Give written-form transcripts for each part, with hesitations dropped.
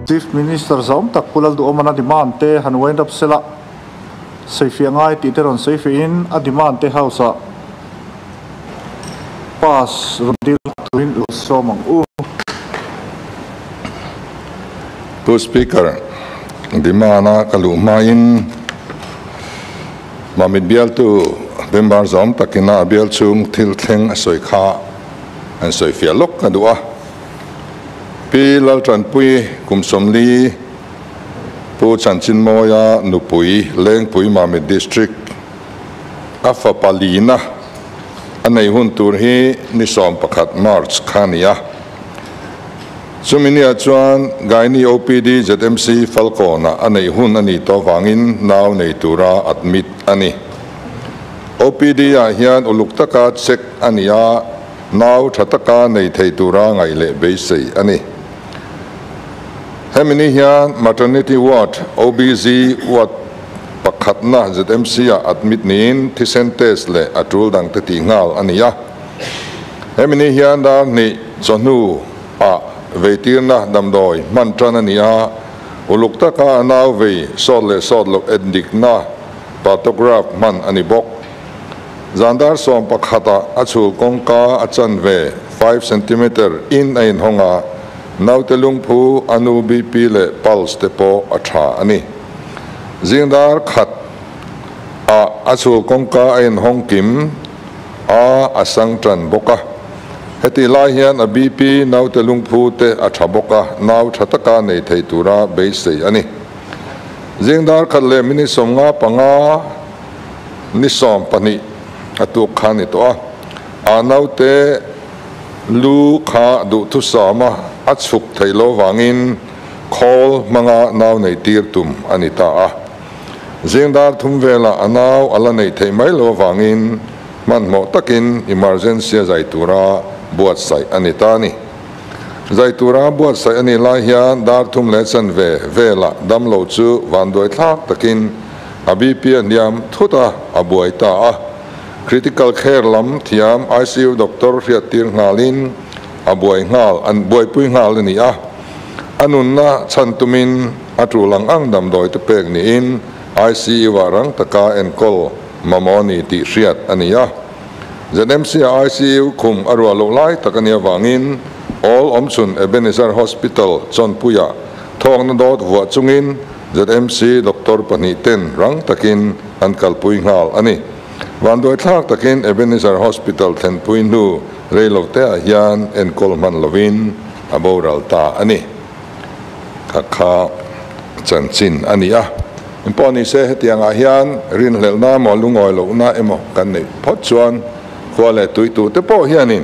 Chief Minister Zom tak pulal du omana demand te hanwain rap sela seifi angai ti teron seifi in a demand te hausa pas rodil tuin usomang To Speaker, dimana kalumain mamit bial tu member Zom takina bial chung til theng asoi kha an soi fialok kadua pi lal tran pui kum somli pu chan chin moya nupui leng pui mamit district afa palina anei hun tur hi ni som pakhat march khania Suminia chuan gaini OPD ZMC Falcona anei hun ani to wangin naw nei tura admit ani OPD a hian uluktaka check ania naw thataka nei thei tura ngai le beisei ani hemini hian maternity ward OBZ ward pakhatna ZMC a admit nin thicentes le atul dang te ti ngal ania hemini hian da ni chonu a veitirna damdoi mantrana nia uluktaka naw ve sodlok endikna patograph man ani bok zandar som pakhata achul kongka achan ve 5 cm in ein honga nautelung phu anu bp le pulse te po atha ani zindar khat a achul kongka ein hongkim a asang tran boka heti lai hian a BP nau te lungphu te a thaboka nau thataka nei thei tura beisei ani jengdar khatle mini somnga panga ni som pani atu khani to a nau te lu kha du thu sama achuk thailo wangin khol manga nau nei tir tum ani ta a jengdar thum vela anau ala nei thei mai lo wangin man mo takin emergency zaitura buat sai anitani zaitura buat sai ani la hian dar thum lechan ve vela damlo chu vandoi thak takin abp niam thuta abuai ta a critical care lam thiam ICU doctor riatir ngalin abuai ngal an buai pui ngal ni a anunna chantumin atrulang ang damdoi te pek ni in ICU warang taka enkol mamoni ti riat ania ZMC ICU kum arwa lo lai takania wangin all omchun Ebenezer Hospital chonpuya thong na dot wa chungin ZMC Dr. Paniten rang takin ankal pui ngal ani wandoi thak takin Ebenezer Hospital ten pui nu reilote hian enkol man lovin aboral ta ani kakha chanchin ania imponi se hetiang a hian rin hlelna mo lungoi lo na emo kan nei phot chuan khwale tuitu te po hianin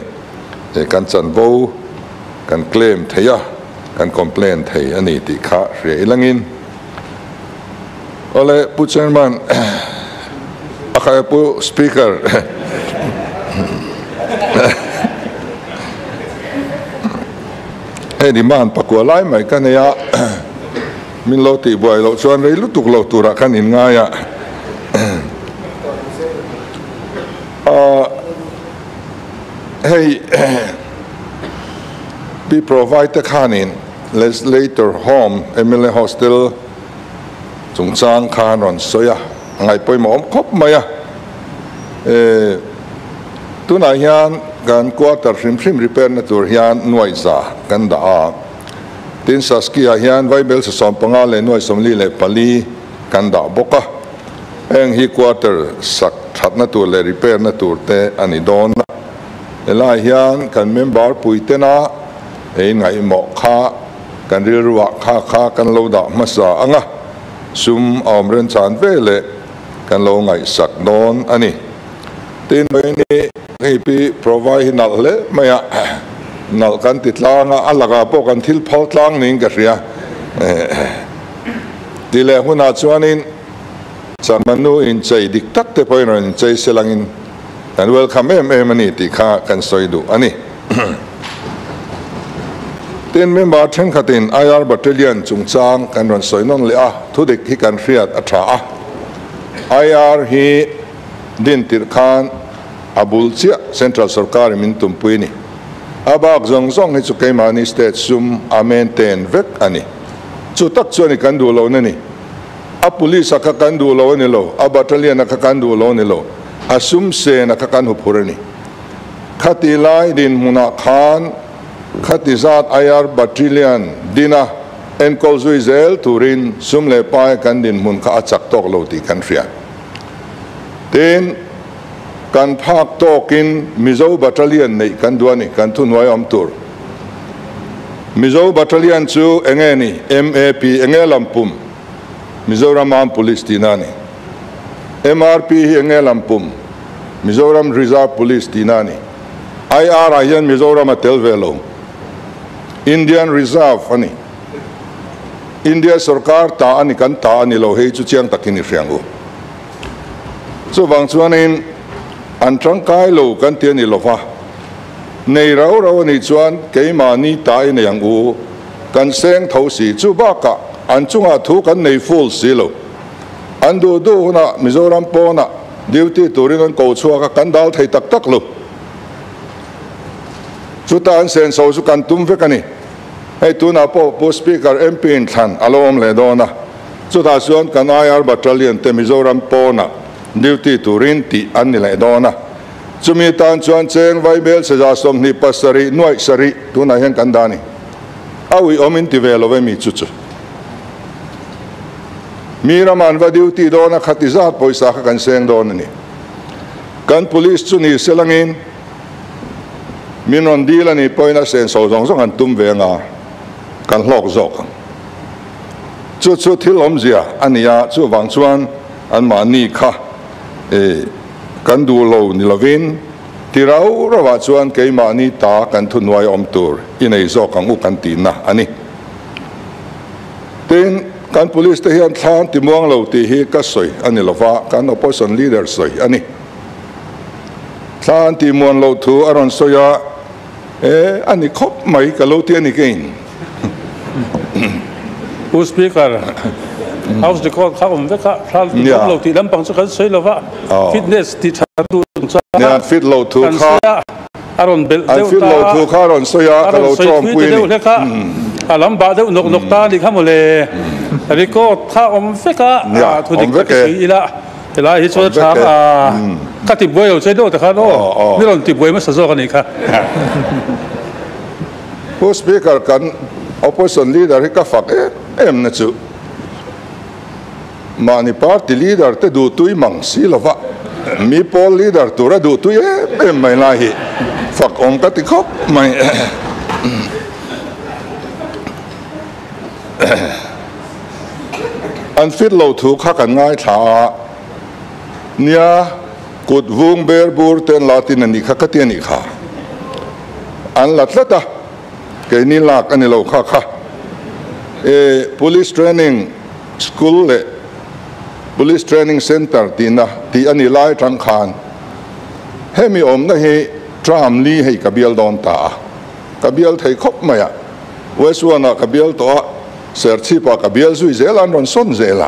e kan chan bo kan claim theya kan complain thei ani ti kha re langin ole pu chairman akha pu speaker e demand pakwalai mai kan ya min lo ti boy lo chuan rei lutuk lo tura kan in nga ya hey be provide the khanin later home emile hostel chungchang khanon soya ngai poi mom khop maya tuna hian gan quarter rim repair na tur hian noisa kan da a tin saskia hian vaibel sa som panga le noi somli le pali kan da boka eng hi quarter sak that na tur le repair na tur te ani don ela hian kan member puitena e ngai mo kha kan rilwa kha kan lo da masa anga sum omren chan vele kan lo ngai sak don ani tin ni pi provide nal le maya nal kan titlanga alaga po kan thil phal tlang ning ka ria dile huna chuanin chamanu in chei dik tak te poiron chei selangin and welcome emani ti kha kan soidu ani ten member then khatin IR battalion chungchang kan ron soinon le a thudik hi kan riat atha a IR hi din tir khan abulchia central sarkar min tumpuini abak zong hi chukai mani state sum amen ten vek ani chu tak chuan kan du lo na ni a police ka kan du lo ni lo a battalion ka kan du lo ni lo asum se na ka kan hu phur ni khati lai din muna khan khati zat IR battalion dina en kolzui zel turin sumle pai kan din mun ka achak tok lo ti kan ria ten kan phak tokin mizo battalion nei kan duani kan thu noi om tur mizo battalion chu enge ni MAP enge lampum Mizoram Armed Police tinani MRP hi enge lampum Mizoram Reserve Police tinani IR ayan Mizoram atelvelo Indian Reserve ani India sarkar ta ani kan ta ani lo hei chu chiang takini riangu so wang chuanin an tangkai lo kan tian ni lofa nei rau rau ni chuan keima ni ta in yang u kan seng tho si chu ba ka an chunga thu kan nei full si lo an du du na Mizoram po na duty turin an ko chua ka kan dal thei tak tak lo chu ta an sen so su kan tum ve kani hei tu na po speaker MP in than alom le do na chu ta chuan kan IR battalion te Mizoram po na duty turin ti an ni le do na chumi tan chuan cheng vai bel se ja som ni pasari noi sari tu na hen kan dani awi omin ti velo ve mi chu chu miraman va duty do na khatizat poisa ka kan seng do ni kan police chu ni selangin minon dila ni poina sen so jong jong an tum ve nga kan hlok zok chu chu thilom zia ania chu wang chuan an ma ni kha kan du lo ni lovin tirau rawa chuan keima ni ta kan thunwai om tur inei zok ang u kan tin na ani ten kan police te hian thlan ti muang lo ti hi ka soi ani lova kan opposition leader soi ani thlan ti muang lo thu aron soya ani khop mai ka lo ti ani kein who speaker House the court khawm ve ka thal ti lo ti lampang chu kan soi lova fitness ti thatu cha ya fit lo thu kha aron bel deu fit lo thu kha ron soya ka lo chom pui ni alam ba deu nok nok ta ni khamole record kha om fe ka thu dik ka sei ila ila hi chu cha ka ti boy che do ta kha no ni ron ti boy ma sa zo ka ni kha who speaker kan opposition leader ka fak em na chu mani party leader te du tui mang si lova mi pol leader tura du tui em mai la hi fak ong ka ti khop mai an fit lo thu kha kan ngai tha nia kut vung ber bur ten latin ani kha ka ti ani kha an latlata ke ni lak ani lo kha kha police training school le police training center tina ti ani lai tang khan hemi om na he tram li he kabial don ta kabial thei khop maya weswana kabial to ser chi pa kabial zui zelan ron son zela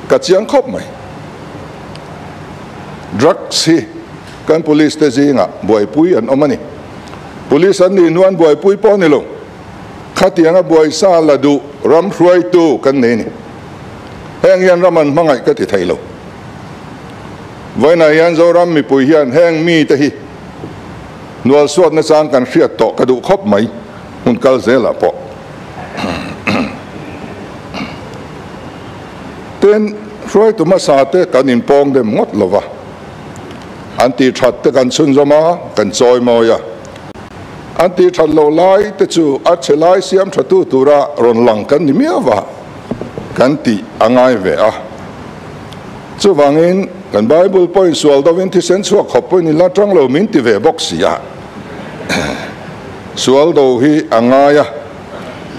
ka chiang khop mai drugs hi kan police te zinga boy pui an omani police an ni nuan boy pui po ni lo khatianga boy sa la du ram hruai tu kan nei ni heng yan raman mangai ka ti thailo voina yan zo ram mi pui hian heng mi te hi nual suat na chang kan hriat to ka du khop mai hun kal zela po ten hruai tu ma sa te kan in pong dem ngot lova anti that te kan chun zoma kan choi mo ya anti that lo lai te chu a chelai siam thatu tura ron lang kan ni miawa kan ti angai ve a chu wangin kan bible point sual do 20 cent chuak khop point ni la tang lo min ti ve box ya sual do hi angaya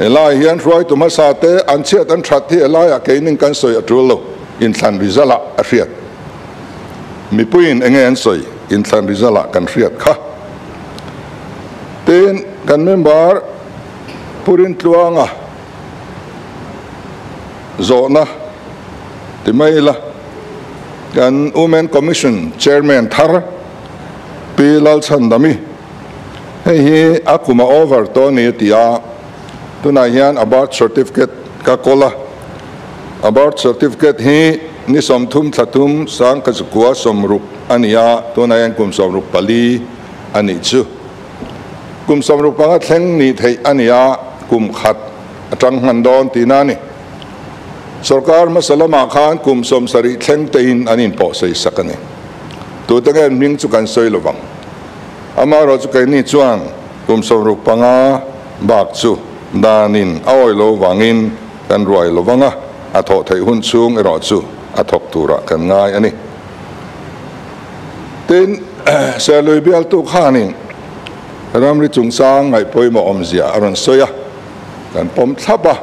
elai hian roi tu ma sa te an chet an that hi elai a ke ning kan soi atul lo in than rizala a riat mi puin enge an soi in than rizala kan riat kha ten kan member purin tluanga zona timaila kan women commission chairman thar pilal chandami hei hi akuma over to ni tia tunai hian about certificate ka kola about certificate hi ni som thum thatum sang ka chukua somrup ania tunai an kum somrup pali ani chu kum somrup anga thleng ni thei ania kum khat atang handon tinani sarkar masalama khan kum som sari thleng tein anin po sei sakani tu tanga ming chu kan soi lowang ama ro chu kai ni chuan kum somrup panga bak chu danin awoi lo wangin kan roi lowanga atho thei hun chung ero chu athok tura kan ngai ani tin saloi bial tu khanin ramri chungsang ngai poimo omzia aron soya kan pom thapa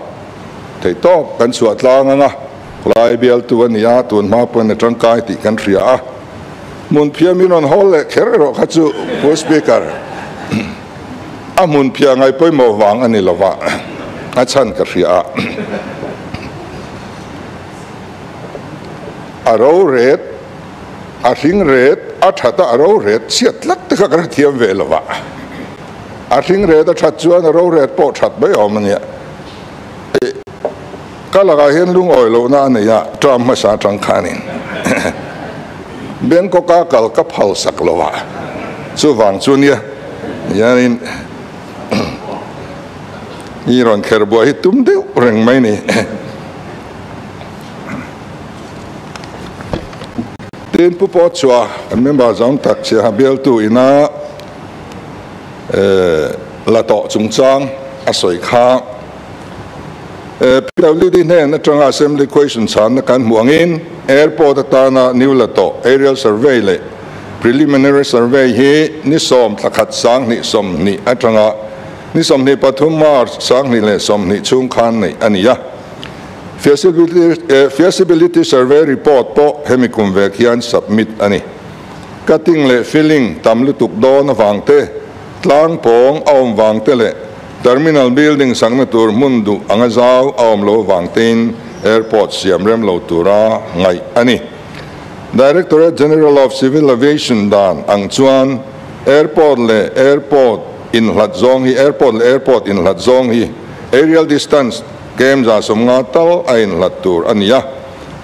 thei top kan suat langanga lai bial tu ania tun ma pon tangkai ti kan ria a mun phia minon hol le kherero khachu po speaker amun phia ngai poimo wang ani lova achan ka ria aro red a ring red a thata aro red chiat lak te ka thiam ve lova a ring red a that chuan aro red po that bai omania ka laga hian lung oi lo na ne ya tram ma sa tang khanin bangkok ka kal ka phal sak lova chu wang chunia yanin iron kherbo hi tum de reng mai ni tin pu po chua member jong tak che habel tu ina la to chung chang a soi kha PWD ne na tanga assembly question chan na kan muangin airport atana new la to aerial survey le preliminary survey hi ni som thakhat sang ni som ni atanga ni som ni pathum mar sang ni le som ni chung khan ni ania feasibility survey report po hemikum vekian submit ani cutting le filling tamlu tuk don wangte tlang pong aum wangte le terminal building sangna tur mundu angazau aum lo wangtin airport siam rem lo tura ngai ani Directorate General of Civil Aviation dan ang chuan airport in Hlatzong hi airport in Hlatzong hi aerial distance kem za somnga tal ain latur ania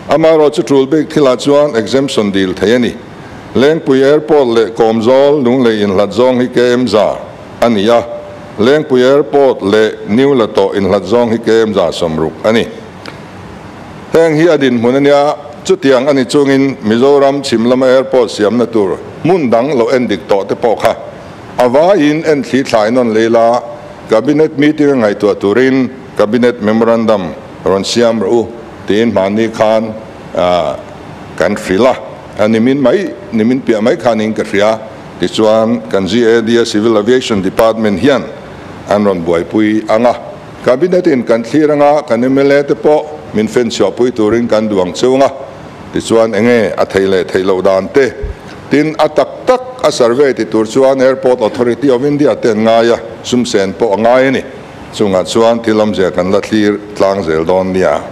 amaro chutul bek thila chuan exemption deal thayani lengpui airport le komzol lung le in Hlatzong hi kem za ania lengpui airport le new lato in Hlatzong hi kem za somruk ani heng hi adin munania chutiang ani chungin Mizoram Chimlama airport siam na tur mundang lo endik to te pokha awa in en thli thlai non leila cabinet meeting ngai tu turin cabinet memorandum ron siam ru tin mani khan kan frila animin nimin pia mai khaning ka ria ti chuan kan GAD Civil Aviation Department hian anron buai pui anga cabinet in kan thliranga kan emele te po min fen sho pui turin kan duang chunga ti chuan enge a theilo dan te tin atak tak a survey ti tur chuan Airport Authority of India ten ngaya sumsen po ngai ni chunga chuan thilam je kan la thlir tlang zel don nia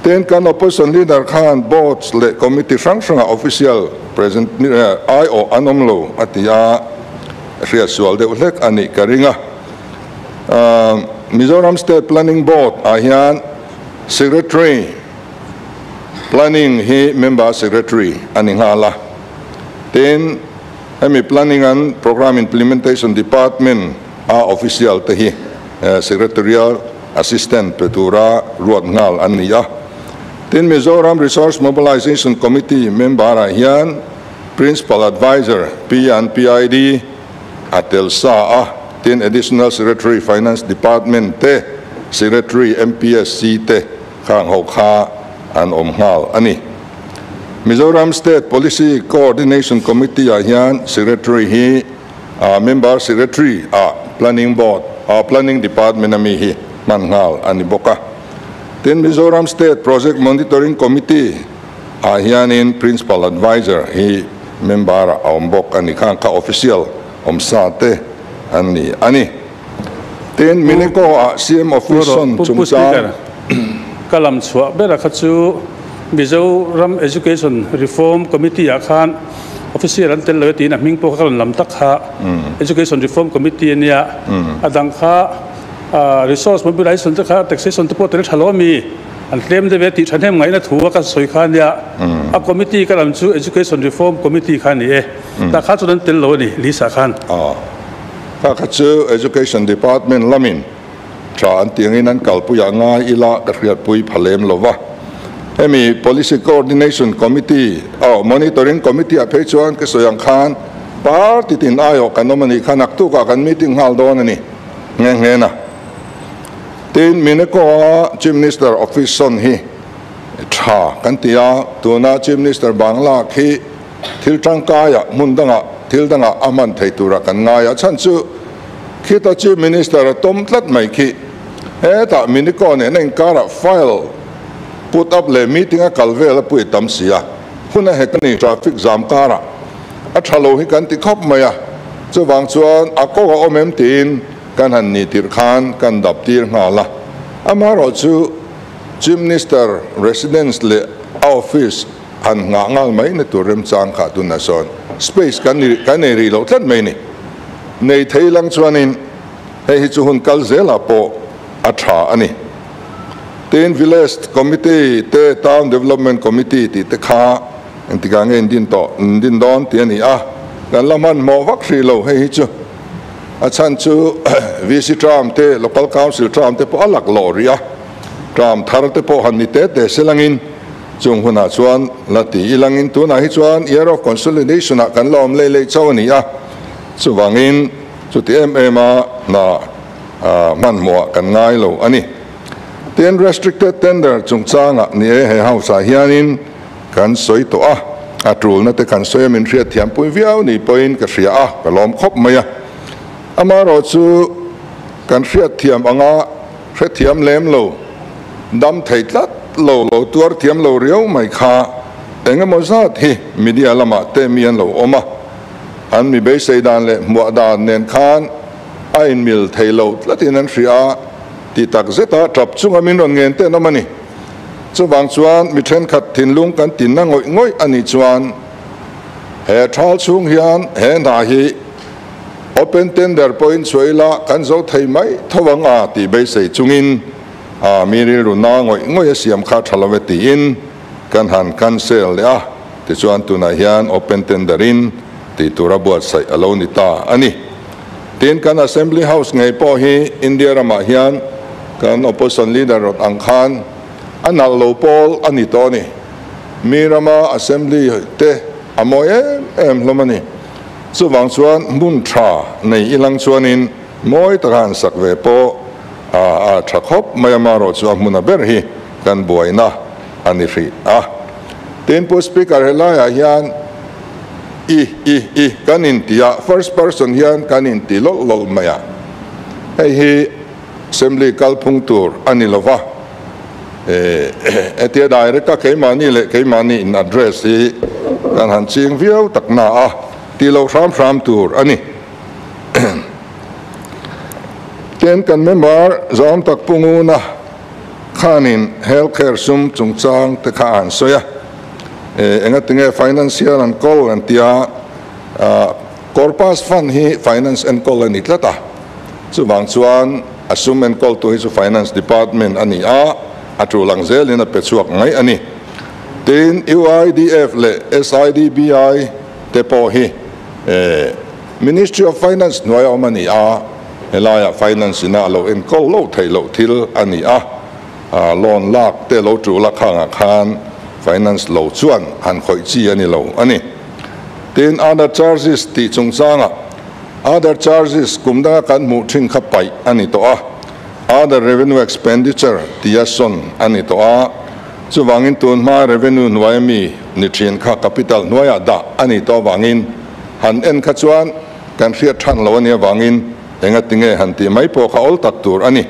ten kan opposition leader khan boards le committee function official present IO anomlo atia ria sual de ulek ani karinga Mizoram State Planning Board ahian secretary planning hi member secretary ani ngala ten hemi planning and program implementation department a official te hi secretarial assistant petura ruat ngal ania ten Mizoram Resource Mobilization Committee member ahian principal advisor P and PID atel sa ten additional secretary finance department te secretary MPSC te khang ho kha an omngal ani Mizoram State Policy Coordination Committee ahian secretary hi member secretary planning board planning department ami hi mangal ani boka ten Mizoram State Project Monitoring Committee ahian in principal advisor hi member ombok ani khang ka official omsate ani ten mineko CM official chungsa kalam chua bera khachu Mizoram Education Reform Committee akhan official antel lawti na mingpo kalam lam tak kha Education Reform Committee nia adang kha resource mobilization te kha taxation te pot thalo mi an claim de ve ti thanem ngai na thuwa ka soi khan ya a committee ka lam chu education reform committee khan ni e ta kha chu dan tel lo ni lisa khan ka chu education department lamin tra an tiangin an kalpuya nga ila ka riat pui phalem lova hemi policy coordination committee monitoring committee a phechuan ke soyang khan party tin ayo kanomani khanak tu ka kan meeting hal don ani nge na tin mineko chief minister office son hi tha kan tia tuna chief minister bangla khi thil tangkaya mundanga thildanga aman theitura kan ngaya chanchu khita chief minister tom tlat mai khi eta miniko ne nen kara file put up le meeting a kalvel pui tamsia huna hekani traffic jam kara a thalo hi kan ti khop maya chuwang chuan a ko ga omem tin kan han ni tir khan kan dap tir ngala amaro chu chief minister residence le office han nga ngal mai ne turem chang kha tu na son space kan ri lo tlat mai ni nei theilang chuanin hei chu hun kal zela po a tha ani ten village committee te town development committee ti te kha antigang din don ti ani a kan laman mo vak ri lo hei chu a chan chu vc tram te local council tram te po alak lo ria tram thar te po han ni te selangin chung huna chuan lati ilangin tu na hi chuan year of consolidation a kan lom le chawani a chuwangin chu ti ma na man mo kan ngai lo ani ten restricted tender chung changa ni he hausa hianin kan soi to a trul na te kan soi min ria thiam pui viau ni point ka ria a ka lom khop maya amaro chu kan ria thiam anga ria thiam lem lo dam theitlat lo tuar thiam lo riau mai kha enga mozat hi media lama te mian lo oma an mi be seidan le mo dan nen khan ain mil thailo tlatin an ria ti tak zeta trap chunga min ron ngen te namani chuwang chuan mi then khat thin lung kan tin na ngoi ani chuan he thal chung hian he na hi open tender point soila kan zo thei mai thawanga ti be sei chungin miri runa ngoi siam kha thalaweti in kan han cancel ya ti chuan tuna hian open tenderin ti turabuat sai alone ta ani tin kan assembly house ngai po hi india rama hian kan opposition leader rot angkhan anal lo pol ani to ni mirama assembly te amoy em lomani chuwang chuan mun tha nei ilang chuanin moi takan sakve po a thakop mayama ro chuan muna ber hi kan boina ani ri ten po speaker helaya hian i kanin tia first person hian kanin ti lol maya hei hi assembly kalpungtur ani lova etia direct ka keimani le keimani in address hi kan han ching viau takna ti lo ram tur ani ten kan member zom tak punguna khanin healthcare sum chungchang te kha an soya engatinge financial and call and tia corpus fund hi finance and call ani tlata chuwang chuan assume and call to his finance department ani atu langzel in a pechuak ngai ani tin UIDF le SIDBI te po hi Ministry of Finance noya mani helaya finance na lo en call lo thailo thil ani loan lak te lo tu la khanga khan finance lo chuan han khoi chi ani lo ani tin other charges ti chungchanga other charges kumda kan mu thing khapai ani to other revenue expenditure tiason ani to chu wangin tun ma revenue noyami nitrien kha capital noya da ani to wangin han en kha chuan kan ria than lo ani wangin enga tinge han ti mai po kha ol tak tur ani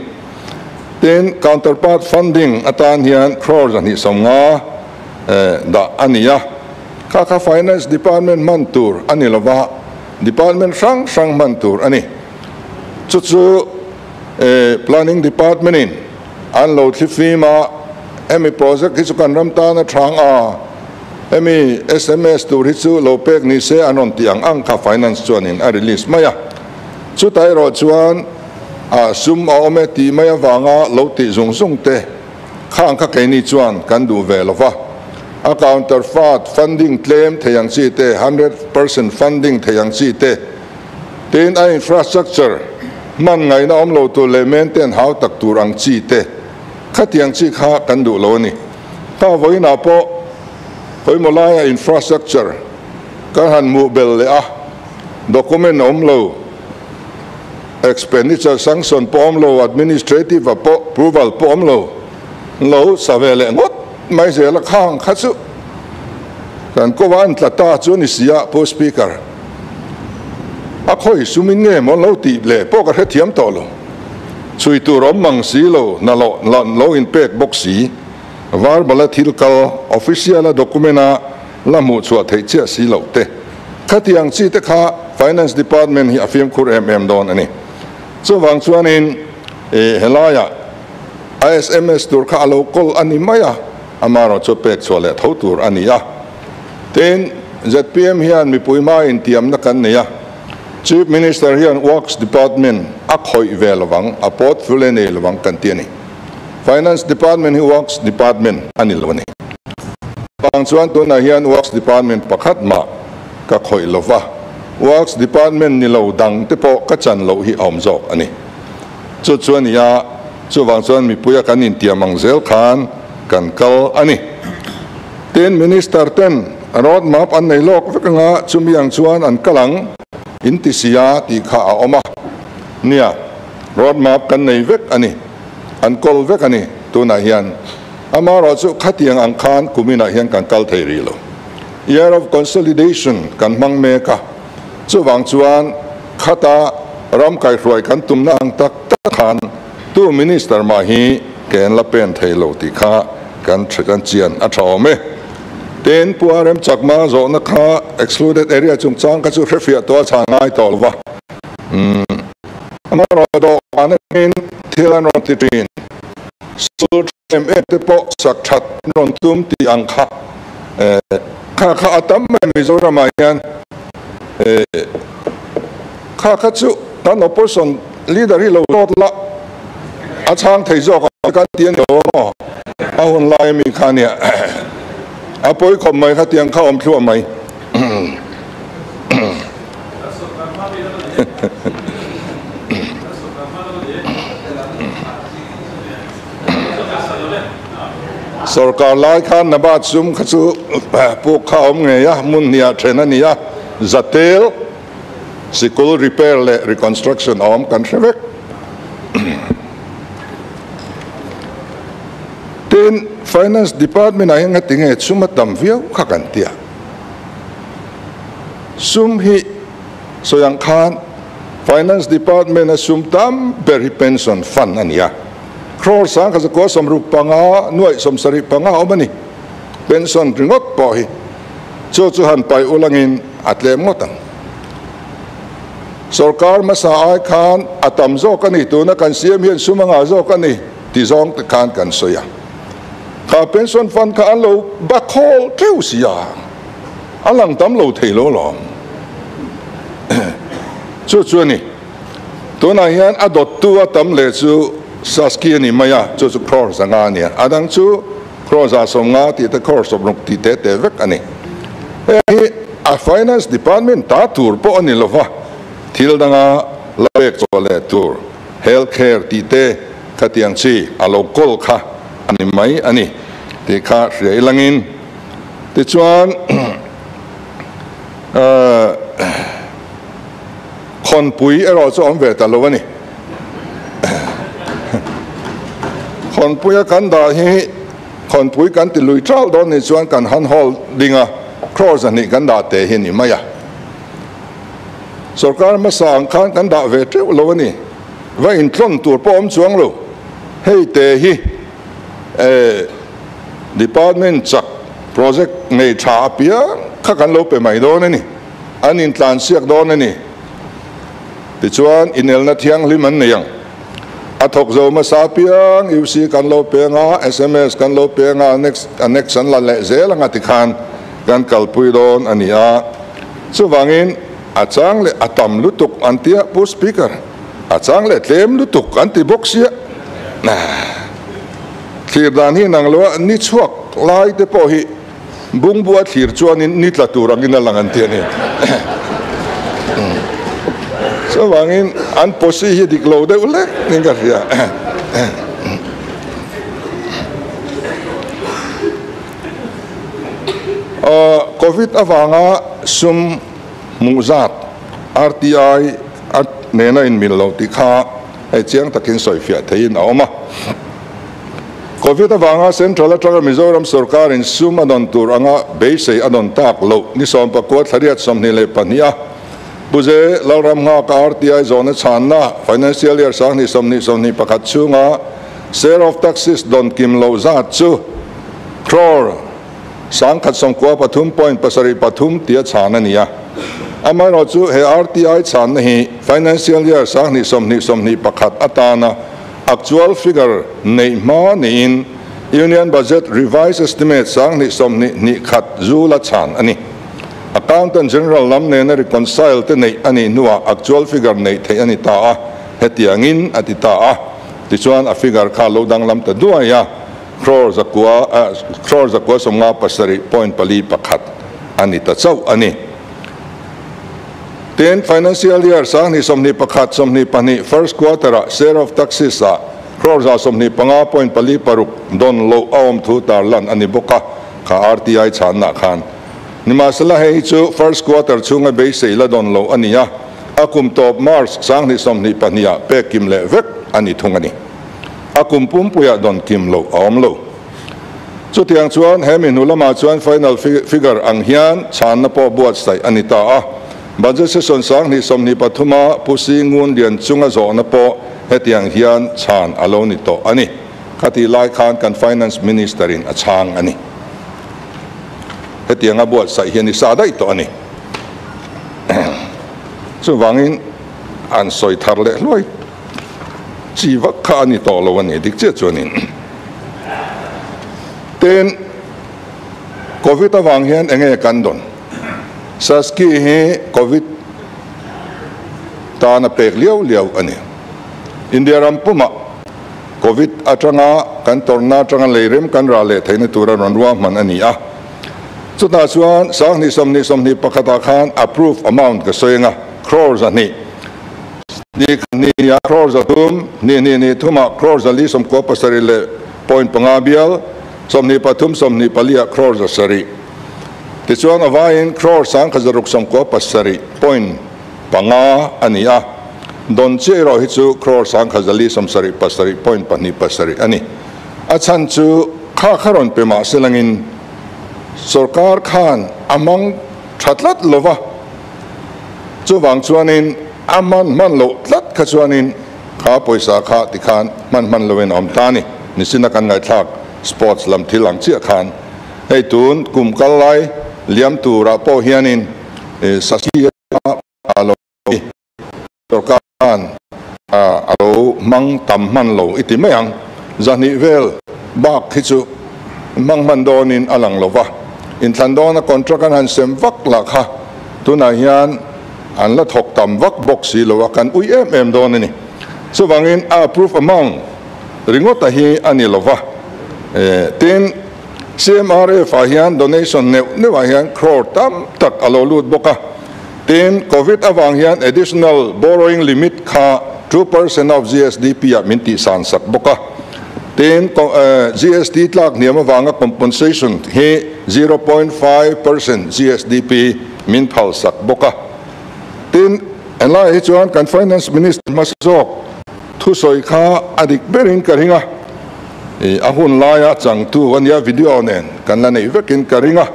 then counterpart funding atan hian crores ani somnga da ania kha finance department mantur ani lova department sang mantur ani chu planning department in unload fima emi project hisu kan ramta na thang emi sms tur hisu lopek ni se anon tiang ang kha finance chuan in a release maya chu tai ro chuan sum ome ti maya wanga lo ti zung zung te khang kha ke ni chuan kan du ve lova a counterpart funding claim theyang chi te 100% funding theyang chi te ten a infrastructure man ngai na om lo tu le maintain how tak turang chi te khatiang chi kha kan du lo ni ta voi na po hoi molaya infrastructure kan han mu bel le a document om lo expenditure sanction pom lo administrative approval pom lo savele ngot mai ze la khang khatsu kan ko wan tlata chu ni sia po speaker a khoi sumin nge mo lo ti le po ka thiam to lo chui tu rom mang si lo na lo in pek box si var bala thil kal official documenta la mu chu thei che si lo te khatiang chi te kha finance department hi afim khur don ani so wang chuan in helaya ISMS tur kha local ani maya amaro chu pek chole thotur ani ya ten ZPM hian mi puima in tiam na kan ne ya chief minister hian works department akhoi velawang a portfolio ne lawang kan tiani finance department hi works department ani lawani wang chuan tu na hian works department pakhat ma ka khoi lova works department ni lo dang te po ka chan lo hi om jok ani chu chuan ya chu wang chuan mi puya kan in tiamang zel khan kan kal ani ten minister ten road map an nei lok vekanga chumiang chuan an kalang intisia ti kha a oma nia road map kan nei vek ani an kol vek ani tuna hian amaro chu khatiang ang khan kumina hian kan kal thei ri lo year of consolidation kan mang me ka chu wang chuan khata ram kai roi kan tumna ang tak tak khan tu minister ma hi ken la pen thei lo ti kha kan thkan chian a thawme ten puarem chakma zo na kha excluded area chung chang ka chu refia to changai tolwa amaro do anin thilan ron ti tin sul em te po sak that ron tum ti ang kha kha atam mi zo ra ma yan kha chu tan opposition leader hi lo lot la a chang thei zo ka tian do a hun lai mi kha nia a poi khom mai kha tiang kha om thua mai sarkar lai khan nabat sum khachu pu kha om nge ya mun nia thena nia zatel sikul repair le reconstruction om kan thevek ten finance department ai nga tinge chuma tam viau kha kan tia sum hi soyang khan finance department a sum tam ber pension fund ania crore sang kha ko som ruk panga nuai som sari panga omani pension ringot po hi chu han pai ulangin atle motang sarkar masa ai khan atam zo kani tu na kan siam hian sumanga zo kani ti zong te kan soya kha pension fund kha lo bakhol theu sia alang tam lo thei lo lom chu ni to na hian adot tu atam le chu saski ni maya chu crore zanga ni adang chu crore za somnga ti te crore sobruk ti te vek ani a finance department ta tur po ani lova thil danga labek chole tur healthcare ti te khatiang chi a local kha ani mai ani ti kha rei langin ti chuan khon pui ero chu om ve ta lo ani khon pui kan da hi khon pui kan ti lui trao don ni chuan kan han hol dinga cross ani kan da te hi ni maya sarkar ma sang khan kan da ve treu lo ani va in tlon tur po om chuang lo hei te hi department chak project nei tha pia kha kan lo pe mai don ani an in tlan siak don ani ti chuan inel na thiang liman ne yang athok zo ma sa piang UC kan lo pe nga SMS kan lo pe nga next an la le zel nga ti khan kan kalpui don ania chu wangin achang le atam lutuk antia pu speaker achang le tlem lu tuk anti boxia na thir dan hi nang lo ni chuak lai te po hi bung bua thir chuan in ni tla turang in lang an ti ani so wangin an posi hi diklo de ule ninga ria covid awanga sum muzat RTI at nena in millo tikha ai chiang takin soifia thein awma covid awanga central atanga mizoram sarkar in sum adon tur anga base adon tak lo ni som pa ko thariat somni le pania buze lauram nga ka RTI zone channa financial year sangni somni pakhat chunga share of taxes don kim lo za chu crore sang khat som ko pathum point pasari pathum tia chana niya amaro chu he RTI chan hi financial year sangni somni pakhat atana actual figure nei ma in union budget revised estimate sangni somni ni khat zula chan ani accountant general lam ne na reconcile te nei ani nuwa actual figure nei the ani ta a hetiangin atita a tichuan a figure kha lo dang lam ta duaya crore zakwa somnga pasari point pali pakhat ani ta chau ani ten financial year sangni somni pakhat somni pani first quarter share of taxes a crore za somni panga point pali paruk don lo awm thu tar lan ani boka kha RTI channa khan nimasala hei chu first quarter chunga base la don lo ania akum top march sangni somni pania pe kim le vek ani thungani akum pumpuya don kim lo awm lo chu tiang chuan hemin ulama chuan final figure ang hian chan na po buat sai ani ta a budget session sangni somni pathuma pusi ngun lian chunga zo na po hetiang hian chan alo ni to ani khati lai khan kan finance minister in achang ani hetiang a buat sai hian ni sa dai to ani chu wangin an soi thar le loi chi vak kha ani to lo ani dik che chuanin ten covid awang hian enge kan don saski he covid ta na pek liao ani india ram puma covid atanga kan torna atanga leirem kan ra le thaina tura ronwa man ani a chuta chuan sangni somni pakhata khan approve amount ka soinga crores ani ni ya crores atum ni thuma crores ali som ko pasari le point pangabial somni pathum somni palia crores asari tichuan avain crores sang khazaruk som ko pasari point panga ania don chero hi chu crores sang khazali som sari pasari point pani pasari ani achan chu kha kharon pe ma selangin sarkar khan among thatlat lova chu wang chuanin aman man lo tlat kha chuanin kha poisa kha tikhan man lowen om tani nisina kan ngai thak sports lam thilang chi khan hei tun kum kalai liam tura po hianin sasi alo sarkar alo mang tam man lo iti mayang zani vel bak hichu mang man donin alang lova in thandona contract an sem vak la kha tuna hian an la thok tam vak boxi lo kan ui em don ni so wangin approve amount ringota hi ani lova tin CMRF hian donation ne wa hian crore tam tak alo lut boka tin covid awang hian additional borrowing limit kha 2% of GSDP a minti san sak boka tin GST tlak niam awanga compensation he 0.5% GSDP min phal sak boka tin enla hi chuan kan finance minister masok thu soi kha adik berin karinga ahun laya changtu wania video nen kan la nei vekin karinga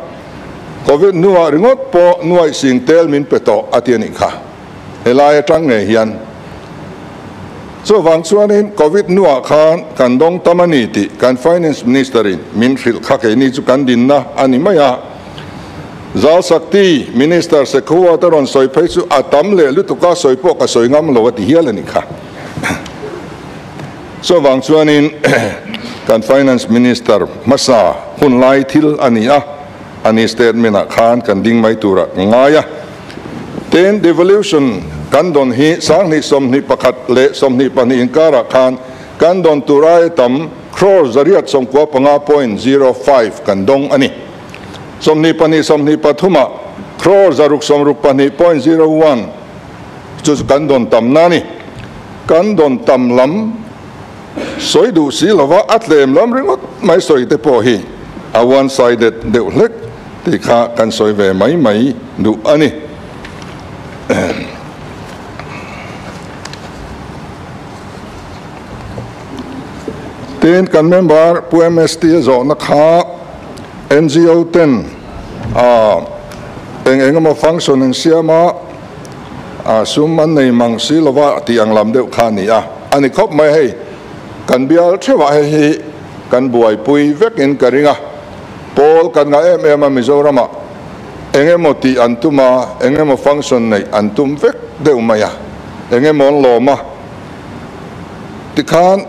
covid nuwa ringot po nuai singtel min peto atiani kha helaya tang nge hian so wang chuanin covid nuwa khan kan dong tamani ti kan finance minister in min khil kha ke ni chu kan din na ani maya zal sakti minister se khuwa taron soi phei chu atam le lu tuka soi po ka soi ngam lo ti hialani kha so wang chuanin kan finance minister masa hun lai thil ania ani statement khan kan ding mai tura ngaya ten devolution kan don hi sang ni som ni pakhat le som ni pani inkara khan kan don turai tam crore zariat som ko panga 0.05 kan dong ani som ni pathuma crore zaruk som ruk pani 0.01 chu kan don tam nani kan don tam lam soi du si lova atlem lam ringot mai soi te po hi a one sided deuh hlek ti kha kan soi ve mai du ani ten kan member PMST zo na kha NGO ten engama function en siama suman nei mang si lova ti ang lam deuh kha ni ani khop mai hei kan bial thewa hi kan buai pui vekin karinga pol kan nga em mizorama engemo ti antuma engemo function nei antum vek deuh maya engemo loma tikhan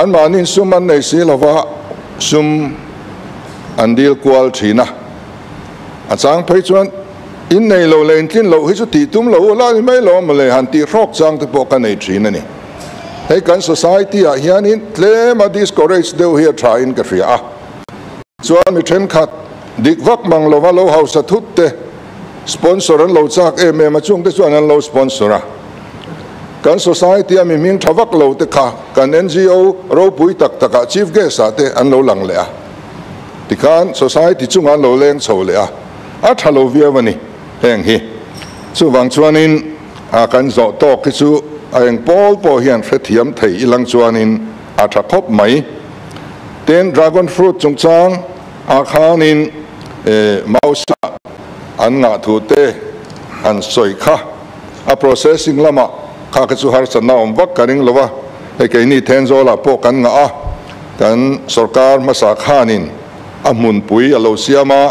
an manin suman nei si lova sum andil kwal thina achang phei chuan in nei lo len tin lo hi chu ti tum lo la ni mai lo ma le han ti rok chang te po kan nei thina ni hei kan society a hianin tlema discourage deuh hi tha in ka ria chuan mi then khat dik vak mang lo wa lo house a thut te sponsor an lo chak em a chung te chuan an lo sponsora kan society a mi ming thawak lo te kha kan NGO ro pui tak taka chief guest ate an lo lang le tikhan society chung an lo leng chho le a thalo viawani heng hi chu wang chuanin kan zo to ki chu anh Paul po hian thiam thei ilang chuanin a tha khop mai ten dragon fruit chung chang a khanin mausa an nga thu te an soi kha a processing lama kha ka chu har chana om vak karing lowa e ke ni then zo la po kan nga kan sarkar masa khanin a mun pui alo siama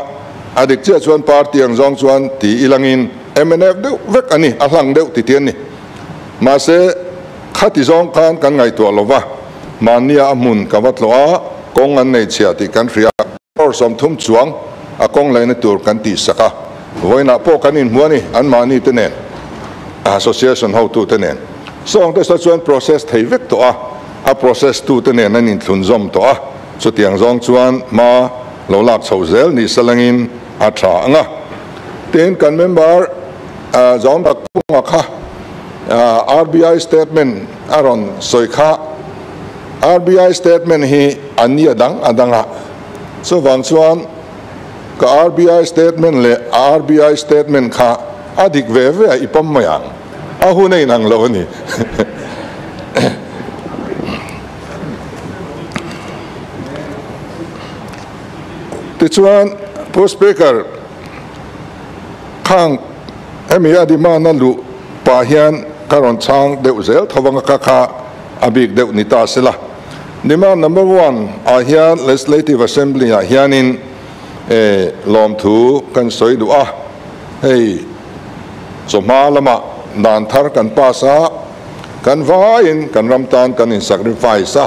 adik che chuan party ang zong chuan ti ilangin MNF de vek ani a hlang deuh ti tian ni mà sẽ khát thì giống kan ngày tuổi lova mà nia amun kavat loa công an này chia thì kan ria or som thum chuang a công lại này tuổi kan ti saka voi na po kan in muani an mani tenen association how to tenen so ang tesa chuan process thei vek to a process tu tenen an in thun zom to so tiang zong chuan ma lo lak chho zel ni salangin a tha anga ten kan member zong tak punga kha RBI statement aron soikha RBI statement hi ani adanga so wang chuan ka RBI statement le RBI statement kha adik ve ipam mayang a hu nei nang lo ni ti chuan post speaker khang emia di ma na lu pa hian karon chang deuh zel thawanga kha abik deuh nita sila demand number 1 a hian legislative assembly a hianin lom thu kan soi du hei choma lama dan thar kan pasa kan vain kan ramtan kan in sacrifice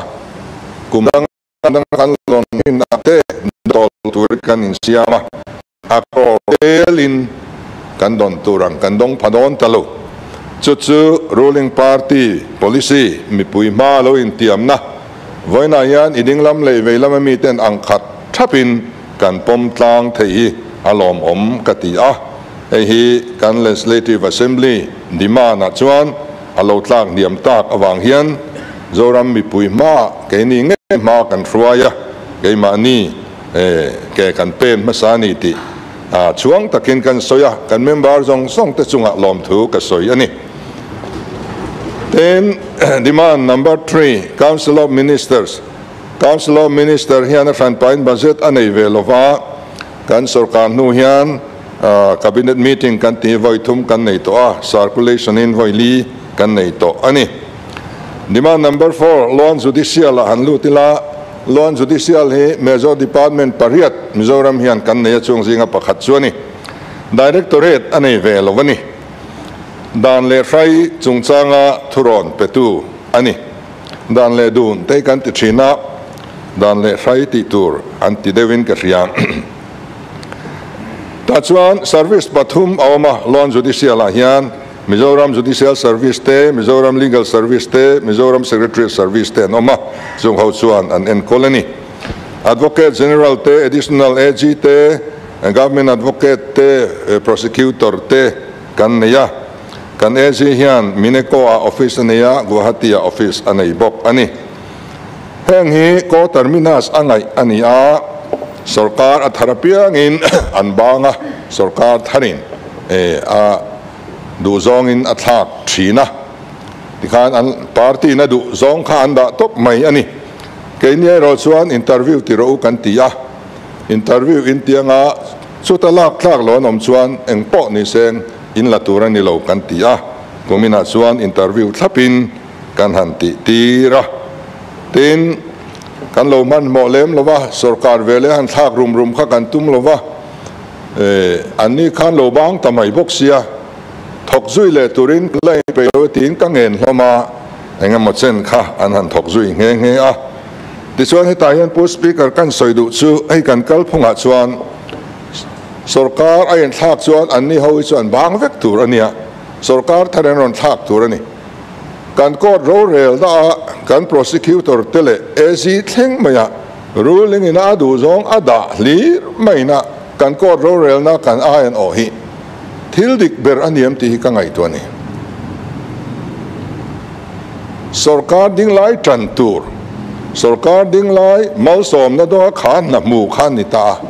kumang kan lon in ate dol tur kan in siama akro elin kan don turang kan dong padon talo chu ruling party policy mi pui ma lo in tiam na voina yan iding lam le ve lam mi ten ang khat thapin kan pom tlang thei alom om kati hi kan legislative assembly dima na chuan alo tlang niam tak awang hian zoram mi pui ma ke ni nge ma kan ruaya ke ma ni ke kan pen masani ti chuang takin kan soya kan member zong song te chunga lom thu ka soi ani. Then demand number 3, Council of Ministers. Council of Ministers hian a fan pain budget anei velova kan sarkar nu hian cabinet meeting kan ti voi thum kan nei to circulation in voi li kan nei to ani. Demand number 4, law judicial hanlu tila law judicial hi major department pariat Mizoram hian kan nei chung zinga pakhat chuani directorate anei velovani dan le rai chung changa thuron petu ani dan le dun te kan ti thina dan le rai ti tur anti devin ka riang ta chuan service pathum awma law judicial hian Mizoram Judicial Service te, Mizoram Legal Service te, Mizoram Secretariat Service te, noma zung hau chuan an en colony. Advocate General te, Additional AG te, Government Advocate te, Prosecutor te, kan neya. Kan AG hian Minekoa Office neya, Guwahati Office anay bok ani. Heng hi ko terminas angay ani a, Sarkar at harapiangin anbanga, Sarkar tharin, du zongin athak China. Dikan an party na du zong ka anda top may ani. Kanya rosuan interview tiro kantiya. Interview intiya nga sutalak lo nom chuan eng po ni seng in laturan ni lo kantiya. Kumina chuan interview thlapin kan hanti tira. Tin kan lo man mo lem lova sarkar vele han thak rum kha kan tum lova ani khan lo bang tamai boksia thok zui le turin lai pe lo tin ka ngen hloma enga mo chen kha an han thok zui nge a ti chuan he ta hian post speaker kan soidu chu ai kan kal phunga chuan sarkar ai an thak chuan anni hoi chuan bang vek tur ania sarkar tharen ron thak tur ani kan court ro rel da kan prosecutor tele ezi thleng maya ruling in adu zong ada lir maina kan court ro rel na kan ayan o hi thil dik ber aniam ti ka ngai to ni sarkar ding lai tran tur sarkar ding lai mal som na do khan na mu khan ni ta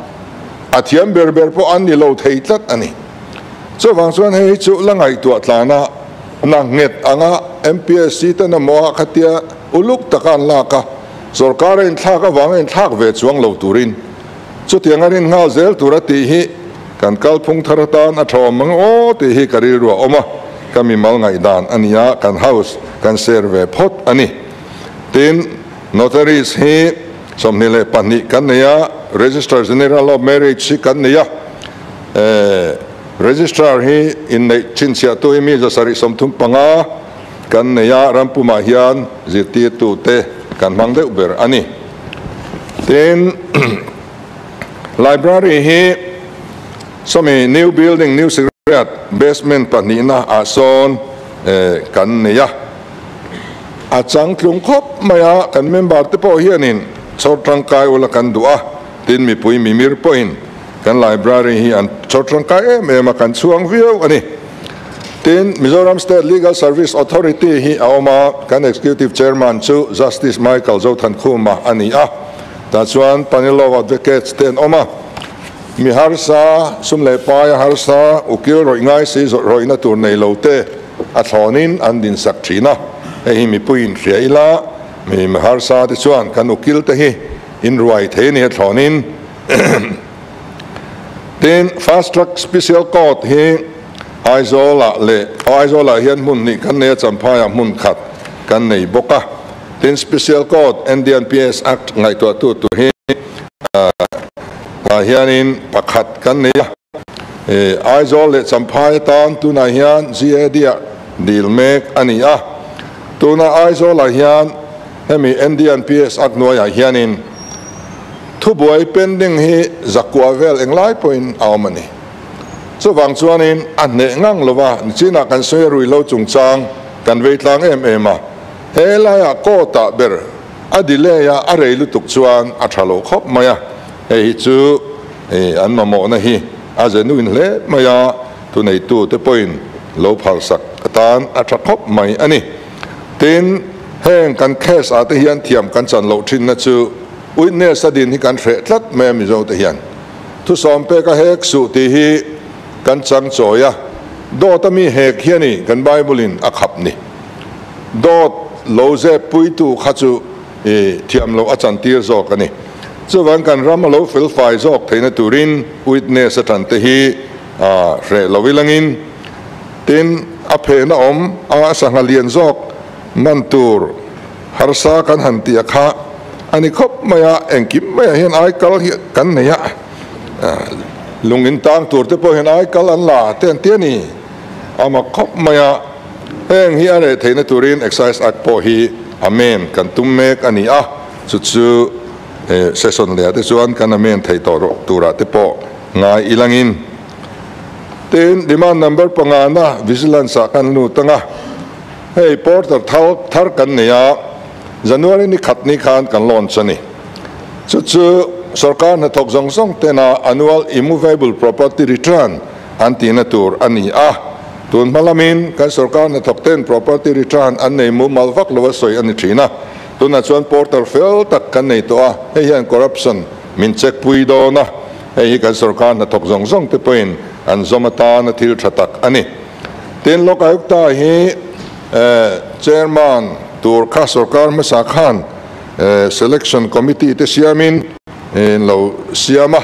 athiam ber po an ni lo thei tlat ani so wang chuan hei chu langai tu atlana na nget anga MPSC ta na mo khatia uluk takan la ka sarkar in thaka wang in thak ve chuang lo turin chu tiangarin nga zel turati hi kan kalphung tharatan a thom mang o ti hi kari ru oma kami mal ngai dan ania kan house kan serve phot ani tin notaries hi somnile pani kan ya registrar general of marriage si kan ya registrar hi in nei chinsia to imi za sari somthum panga kan ya rampuma hian zirti tu te kan mangde uber ani tin library hi somi new building new secretariat basement panina ason kan ya achang tlung khop maya kan member te po hianin chortangkai ula kan dua tin mi pui mi mir point kan library hi an chortangkai em kan chuang view ani tin Mizoram State Legal Service Authority hi aoma kan executive chairman chu Justice Michael Zothan Khuma ani a ta chuan panel of advocates ten oma mi harsa sumle paya harsa ukil roi ngai si roi na tur nei lote a thonin an din sak thina hi mi puin hriaila mi harsa ti chuan kan ukil te hi in ruai the ni thonin then fast track special court hi aizola hian mun ni kan ne champaya mun khat kan nei boka then special court NDNPS act ngai to tu hi hianin pakhat kan ne aizola champaya tan tu na hian dia deal mek ania tu na aizola hian hemi NDNPS act noya hianin thu boy pending hi zakwa vel englai point awmani so wang chuanin an ne ngang lova china kan soi rui lo chungchang kan veitlang ema helaya kota ber adileya areilu tuk chuan a thalo khop maya hi chu an mamo na hi azenu in le maya tu nei tu te point lo phal sak atan a thakop mai ani tin heng kan case ate hian thiam kan chan lo thin na chu witness adin hi kan thre tlat me mi zo te hian thu som pe ka hek su ti hi kan chang choya do ta mi hek hiani kan bible in akhap ni dot lo ze pui tu khachu thiam lo achan tir zo kani chuwan kan ram lo fil fai zok theina turin witness atan te hi re lowilangin tin a phe na om a sangalian zok mantur harsa kan hanti akha ani khop maya engkim maya hian ai kal hi kan neya lungin tang tur te po hian ai kal an la ten tiani ama khop maya heng hi are theina turin exercise act po hi amen kan tummek ani a chu session le te chuan kan amen thei to tura te po ngai ilangin ten demand number pangana vigilance kan nu tanga hey porter thar kan neya January ni khatni khan kan launch ani chu sarkar na thok jong song tena annual immovable property return antina tur ani tun malamin kan sarkar na thok ten property return an nei mu malvak lowa soi ani thina tuna chuan porter fel tak kan nei to hey hian corruption min check pui do na hey kan sarkar na thok jong song te point an zomata na thil thatak ani ten lokayukta hi chairman tur kha sarkar ma sa khan selection committee te siamin in lo siama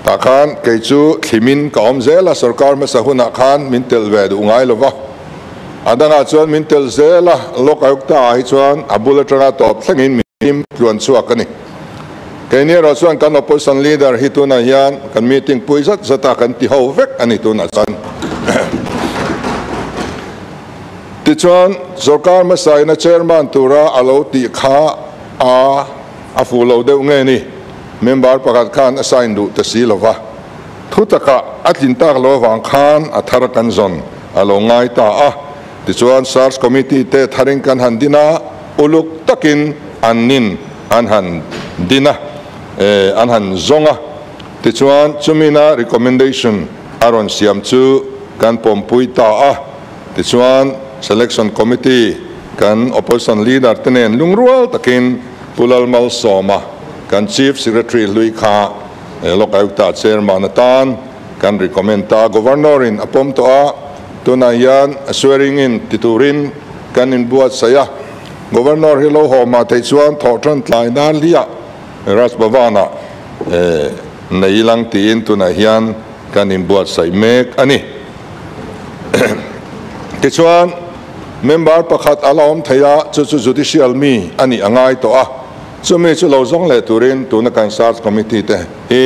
ta khan ke chu thimin ka om zela sarkar ma sa huna khan min tel ve du ngai lova adanga chuan min tel zela lokayukta hi chuan abula tanga top thlangin min tluan chuak ani kenia ro chuan kan opposition leader hi tuna hian kan meeting pui zata kan ti ho vek ani tuna chan ti chuan sarkar ma sai na chairman tura alo ti kha a fu lo deuh nge ni member pakhat khan assign du ta si lova thutaka atlin tak lo wang khan a thar kan zon alo ngai ta ti chuan SARS committee te tharing kan handina uluk takin annin anhan dina anhan zonga ti chuan chumina recommendation aron siam chu kan pompui ta ti chuan selection committee kan opposition leader tenen lungrual takin pulal mal soma kan chief secretary lui kha lokayukta chairman tan kan recommend ta governor in apom to tuna yan swearing in titurin kan in buat saya governor hilo ho ma thei chuan thotran tlai dan lia ras bavana neilang tin tuna hian kan in buat sai mek ani ti chuan member pakhat alom theya chu judicial mi ani angai to chumi chu lo zong le turin tuna kan SARS committee te hi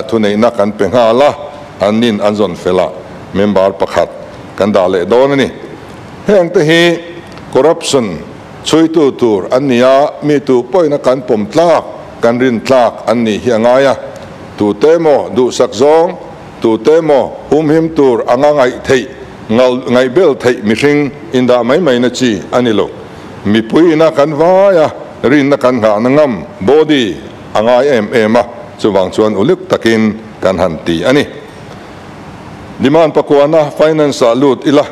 thunei na kan penga la anin anzon fela member pakhat kan da le don ani heng te hi corruption chui tu tur ania mi tu poina kan pom tlak kan rin tlak ani hi angaya tu temo du sak zong tu temo him tur angangai thei ngai bel thei mi hring inda mai na chi anilo mi pui na kan waya rin na kan ha nangam body angai ema chuwang chuan uluk takin kan hanti ani demand pakuana finance lut ila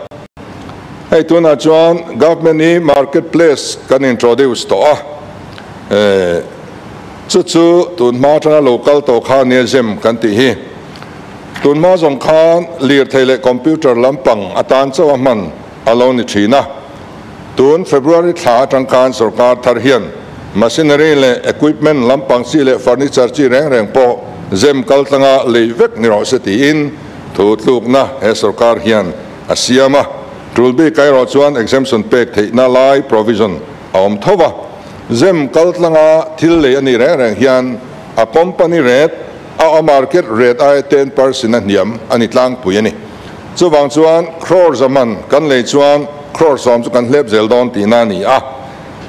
hey tuna chuan government ni marketplace kan introduce to chu tun ma tana local to kha ne jem kan ti hi tun ma zong khan lir thele computer lampang atan chaw man alone thina tun February tha tangkan sarkar thar hian machinery le equipment lampang si le furniture chi reng po zem kal tanga leivek ni ro se ti in thu tluk na he sarkar hian asiama trulbi kai ro chuan exemption pack thei na lai provision om thowa zem kal tanga thil le ani reng hian a company rate a market rate ai 10% an niam ani tlang puyani chuwang chuan crore zaman kan le chuan crore som chu kan hlep zel don ti na ni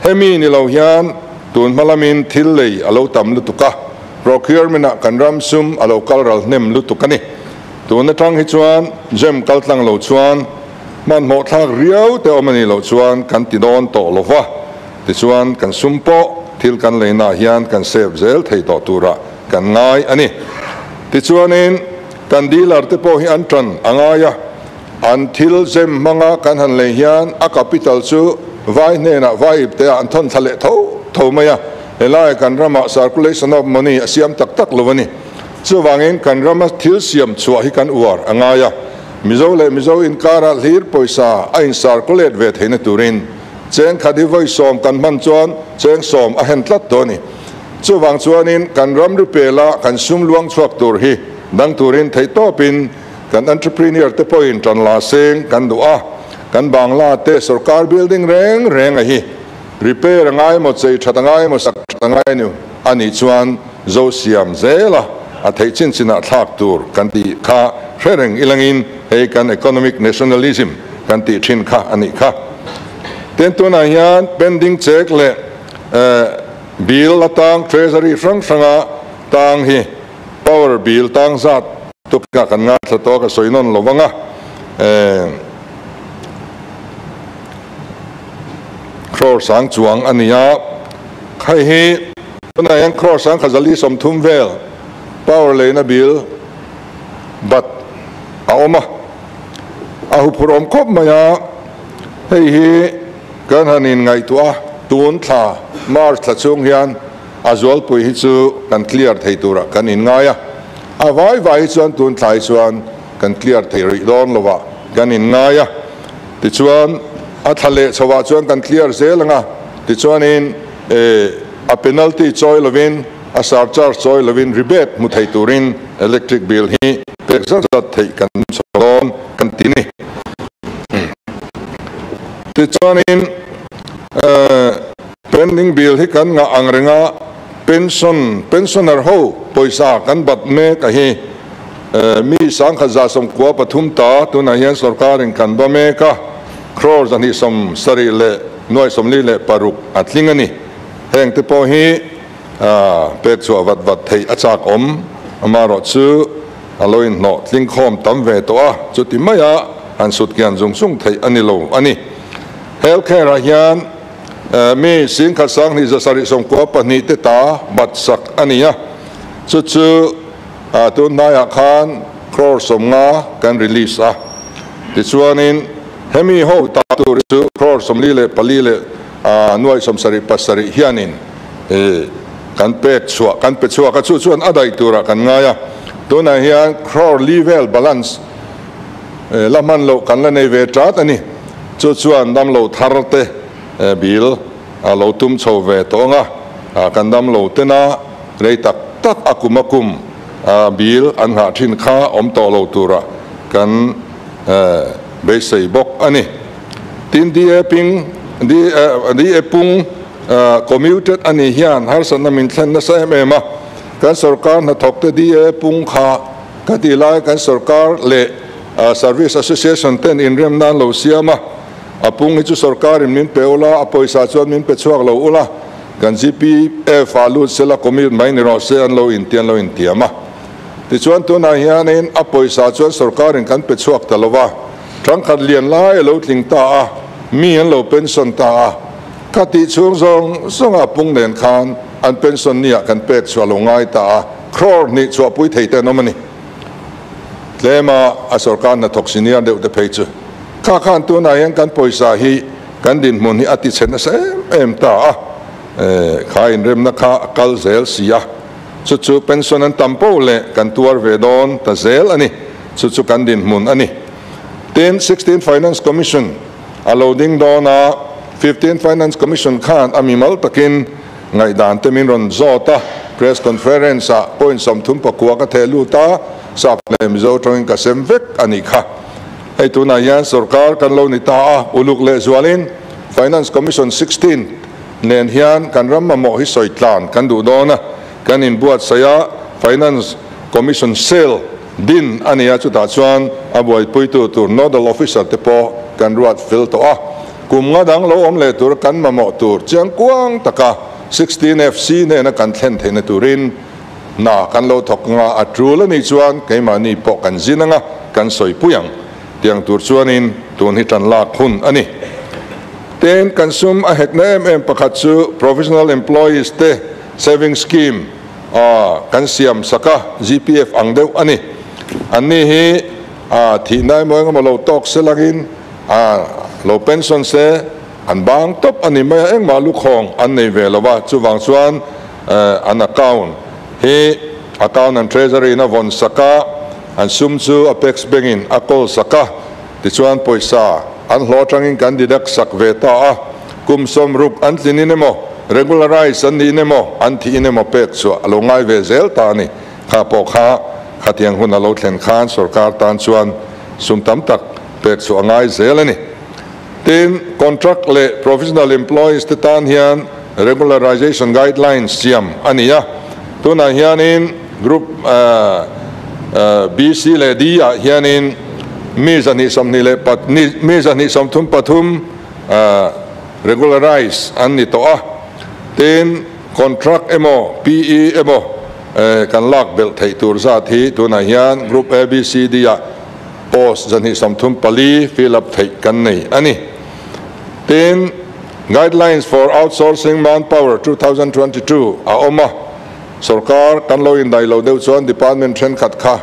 hemi ni lo hian tun malamin thil le alo tam lu tuka procurement kan ram sum alo kalral nem lu tukani tun atang hi chuan jem kal tlang lo chuan man mo thak riau te omani lo chuan kan ti don to lova ti chuan kan sumpo thil kan leina hian kan save zel thei to tura kan ngai ani ti chuanin kan dealer te po hi an tran angaya an thil zem manga kan han le hian a capital chu vai ne na vai te an thon thale tho maya elai kan rama circulation of money asiam tak lovani chuwangin kan rama thil siam chua hi kan uar angaya mizo in kara hlir poisa a in circulate ve theina turin cheng khadi voi som kan man chuan cheng som a hen tlat doni chuwang chuanin kan ram ru pela kan sum luang chuak tur hi dang turin thei topin kan entrepreneur te point tran la seng kan du'a kan bangla te sarkar building reng a hi repair ngai mo chei thatangai mo sak thatangai nu ani chuan zo siam zela a thei chin china thak tur kan ti kha reng ilangin he kan economic nationalism kan ti thin kha ani kha ten tu na hian pending check le bill atang treasury franga tang hi power bill tang zat tuk ka kan nga sa to ka soinon lovanga crore sang chuang ania khai hi na yang crore sang khazali som thum vel power lena bill but aoma ahu purom khop maya hei hi kan hanin ngai tua tun tha march tha chung hian azol pui hi chu kan clear thei tura kan in ngaya avai vai chuan tun thlai chuan kan clear thei ri don lova kan in ngaya ti chuan a thale chawa chuan kan clear zelanga ti chuan in a penalty choi lovin a surcharge choi lovin rebate mu thei turin electric bill hi peksa thei kan chon kan tini ti chuan in pending bill hi kan nga angrenga pensioner ho poisa kan bat me ka hi mi sang khaza som kwa pathum ta tuna hian sarkar in kan ba me ka crores ani som sari le noi som li le paruk atlingani heng te po hi pek chu wat thei achak om amaro chu aloin no tling khom tam ve to a chuti maya an sut kian jung sung thei ani lo ani healthcare hian mi sin kha sang ni za sari som ko pani te ta bat sak ania chu tu naya khan crore som nga kan release a ti chuanin hemi ho ta tu chu crore som li le pali le nuai som sari pasari hianin kan pe chua ka chu chuan adai tura kan ngaya tuna hian crore level balance laman lo kan la nei ve tat ani chu chuan dam lo tharte bill lo tum chho ve tonga kan dam lo tena rei tak akumakum bill an ha thin kha om to lo tura kan be sei bok ani tin di epung commuted ani hian har san min thlen na sa mema kan sarkar na thokte di epung kha ka ti lai kan sarkar le service association ten in rem nan lo siama apung chu sarkar in min peola apoisa chuan min pe chuak lo ula kan gpf alu sela commute mai ni ro se an lo in tiama ti chuan tu na hian in apoisa chuan sarkar in kan pe chuak talova thang khat lian lai lo tling ta a mi an lo pension ta a ka ti chung zong apung nen khan an pension nia kan pek chwa lo ngai ta a crore ni chwa pui thei te no mani lema a sarkar na toxinia de te peichu khan tu na yang kan poisa hi kan din mun hi ati chen na em ta kha in rem na kha kal zel sia chu pension an tampo le kan tuar ve don ta zel ani chu kan din mun ani 16 finance commission allowing dona 15 finance commission khan amimal takin ngai dan te min ron zota press conference a point som thum pakwa ka thelu ta sap lem zo tong ka semvek ani kha ei tu na yan sarkar kan lo ni ta uluk le zwalin finance commission 16 nen hian kan ram mo hi soitlan kan du dona kan in buat saya finance commission cell din ania chu ta chuan aboi puitu tur nodal officer te po kan ruat fil to kum nga dang lo om le tur kan ma mo tur chiang kuang taka 16 fc ne na kan thlen theina turin na kan lo thok nga atrul ani chuan keimani po kan zinanga kan soi puyang tiang tur chuanin tun hi tan la khun ani ten consume a hek na em pakhat chu professional employees te saving scheme kan siam saka gpf angdeu ani anni hi thi nai mo nga lo tok selagin lo pension se an bang top ani ma eng ma lu khong an nei velova chu wang chuan an account and treasury na von saka an sum chu apex banking akol saka ti chuan poisa an hlo tangin kan didak sak ve ta kum som rup an tlinimo regularize an ni nemo an thi nemo pek chu alongai ve zel ta ni kha po kha khatiang hun alo thlen khan sarkar tan chuan sum tam tak pek chu angai zel ani tin contract le professional employees te tan hian regularization guidelines siam ania tuna hianin group bc le dia hianin mizani somni le pat mizani somthum pathum regularize an ni to tin contract emo pe emo kan lak bel thei tur za thi tuna hian group ABCD a post jan hi samthum pali fill up thei kan nei ani tin guidelines for outsourcing manpower 2022 a oma sarkar kan lo in dai lo deu chuan department thren khat kha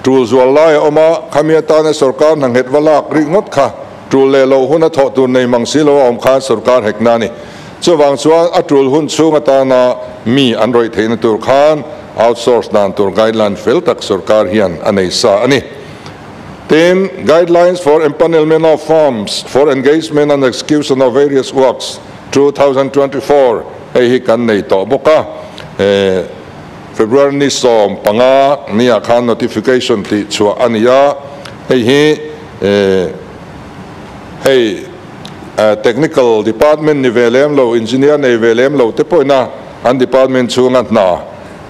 trul zual lai oma khamiata na sarkar nang het wala ri ngot kha trul le lo huna tho tur nei mangsi lo om kha sarkar hekna ni chuwang chuan a trul hun chunga ta na mi an roi theina tur khan outsource dan tur guideline fel tak sarkar hian anei sa ani then guidelines for empanelment of firms for engagement and execution of various works 2024 hi kan nei to boka February ni som panga ni akhan notification ti chua ania hi technical department ni velem lo engineer nei velem lo te poina an department chunga na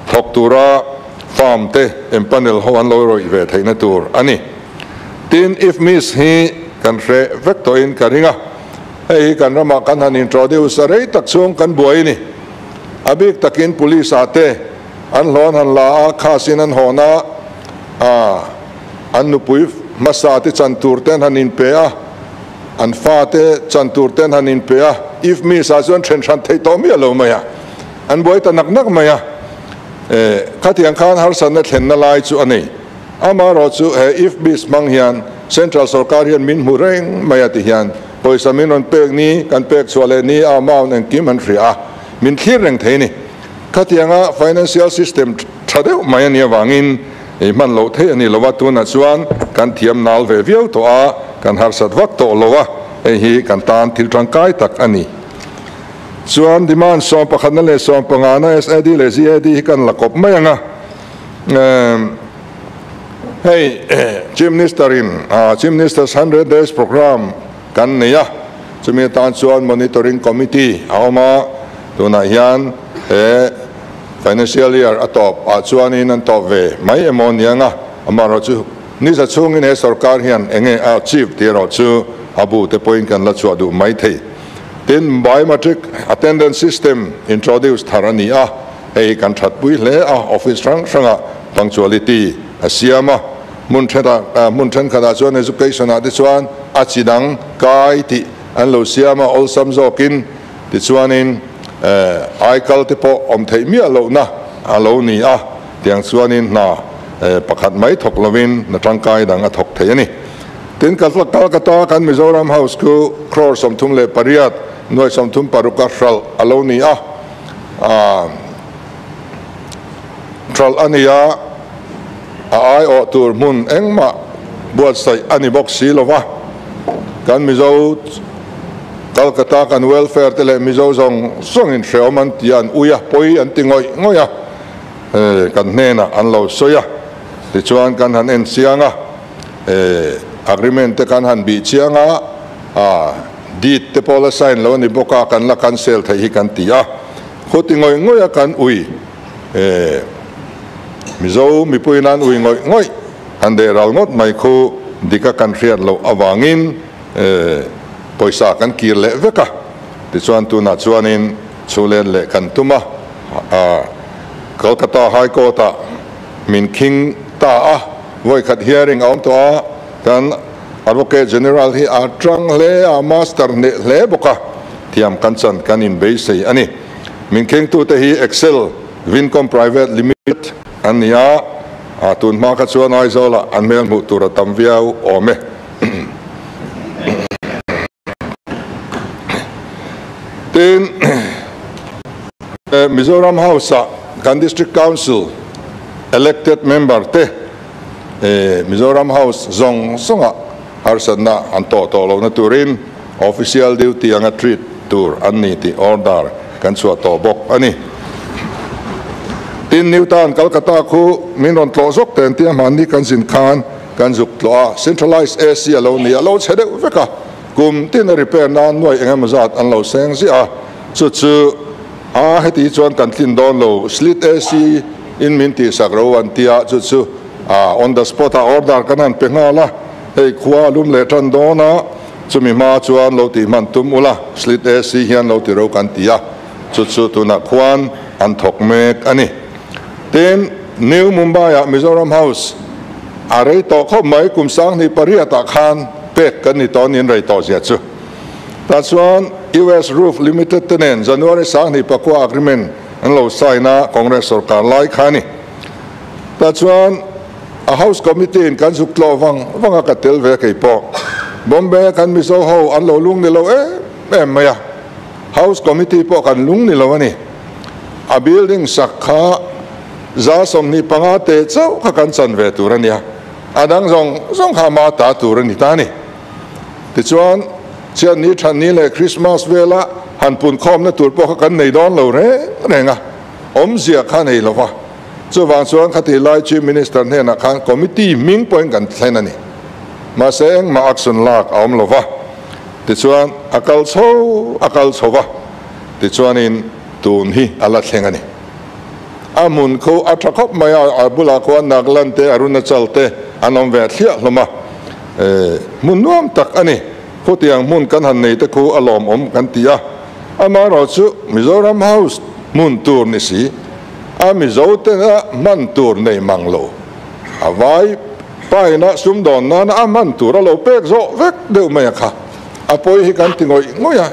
thoktura farm te empanel ho an lo roi ve theina tur ani tin if miss hi kan re vector in karinga ei kan rama kan han introduce rei tak chung kan buai ni abik takin police ate an lon han la khasin an hona an nupui masate chantur ten hanin pe a an fate chantur ten hanin pe a if miss a zon thren than thei to mi lo maya an buai ta nak nak maya khatiang khan har san na thlen na lai chu ani ama ro chu if bis mang hian central sarkar hian min mureng maya ti hian poisa min on pek ni kan pek chwale ni amount en kim an ria min thlir reng theini khatianga financial system thadeu maya ni wangin man lo the ani lowa tu na chuan kan thiam nal ve viau to a kan har sat wak to lowa hi kan tan thil tangkai tak ani chuan demand som pakhat na le som pangana SAD le ZAD kan lakop mayanga Chief Minister's 100 days program kan neya chumi tan chuan monitoring committee aoma tuna hian financial year atop a chuan in an top ve mai emonia nga amaro chu ni za chung in he sarkar hian enge a chief tiro chu abu te point kan la chu adu mai thei tin biometric attendance system introduced tharani a ei kan that pui hle a office ranga punctuality asiama mun then khada chuan education a ti chuan a chidang kai ti an lo siama ol samzokin ti chuanin aikal te po om thei mi alo na alo ni a tiang chuanin na pakhat mai thok lovin na tangkai dang a thok thei ani tin kalkata kan Mizoram House ku crore somthum le pariat noi somthum paruka hral alo ni a hral ania ai o tur mun engma buat sai ani boxi lova kan mizo Calcutta kan welfare tele mizo zong in sheuman tian uya poi an tingoi ngoya kan nena an lo soya ti chuan kan han en sianga agreement te kan han bi chianga dit te pola sign lo ni boka kan la cancel thai hi kan tia khotingoi ngoya kan ui mizo mi puinan ui ngoi ande ral ngot mai khu dika kan riat lo awangin poisa kan kir le veka ti chuan tu na chuanin chulen le kan tuma Kolkata High Court min king ta voi khat hearing om to kan advocate general hi atrang le master ne le boka tiam kanchan kan in base ani min king tu te hi excel Vincom private limited ania atun ma ka chuan ai zola an mel mu tur tam viau ome tin Mizoram House kan district council elected member te Mizoram House zong songa harsana anto to lo na turin official duty anga treat tur anni ti order kan chu to bok ani tin Newton Calcutta khu minon tlo zok ten ti mani kan sin khan kan zuk tlo centralized AC alo ni alo chede veka kum tin repair na noi engam zat an lo seng si chu heti chuan kan thin don lo slit AC in minti sakro an tia chu on the spot order kanan pengala hei khwa lum le tan dona chumi ma chuan lo ti man tum ula slit AC hian lo ti ro kan tia chu tu na khwan an thok mek ani tin New Mumbai Mizoram House aray to kho mai kum sang ni pariya ta khan pek kan ni ton in rai to zia chu ta chuan US Roof Limited tenen January sang ni pakwa agreement an lo saina Congress sarkar lai khani ta chuan a House Committee in kan suk lo wanga ka tel ve kai po Bombay kan miso ho an lo lung ni lo maya House Committee po kan lung ni lo ani a building sakha za som ni pangate chau kha kan chan ve turania adang zong kha ma ta turani ta ni ti chuan chian ni than ni le Christmas vela han pun khom na tur po kha kan nei don lo renga om zia kha nei lo wa chu wang chuan khati lai chief minister ne na khan committee ming point kan thlain ani ma seng ma action lak om lo wa ti chuan akal chho wa ti chuan in tun hi ala thleng ani amun ko athakop maya abula ko Nagaland te Arunachal te anom ve thia hloma mun nuam tak ani khotiang mun kan han nei te ko alom om kan tia ama ro chu Mizoram House mun tur ni si a mizo te na man tur nei manglo awai pai na sum don na a man tur lo pek zo vek de mai kha apoi hi kan tingoi ngoya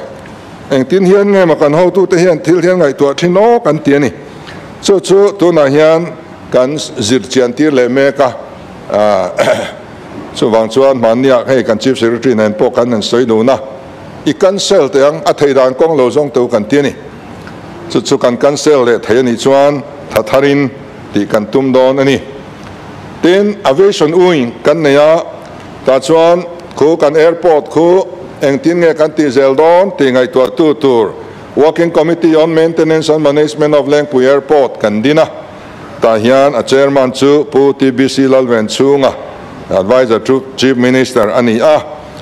eng tin hian nge ma kan ho tu te hian thil hian ngai tu thino kan ti ni chu tu na hian kan zir chian tir le me ka chu wang chuan mania hei kan chief secretary nen po kan an soi nu na I cancel te ang a thei dan kong lo zong tu kan ti ni chu kan cancel le thei ni chuan thatharin ti kan tum don ani tin aviation uing kan neya ta chuan khu kan airport khu eng tin nge kan ti zel don ti ngai tu tur Working Committee on Maintenance and Management of Lengpui Airport kan dina ta hian a chairman chu pu TBC lalwen chunga advisor to chief minister ani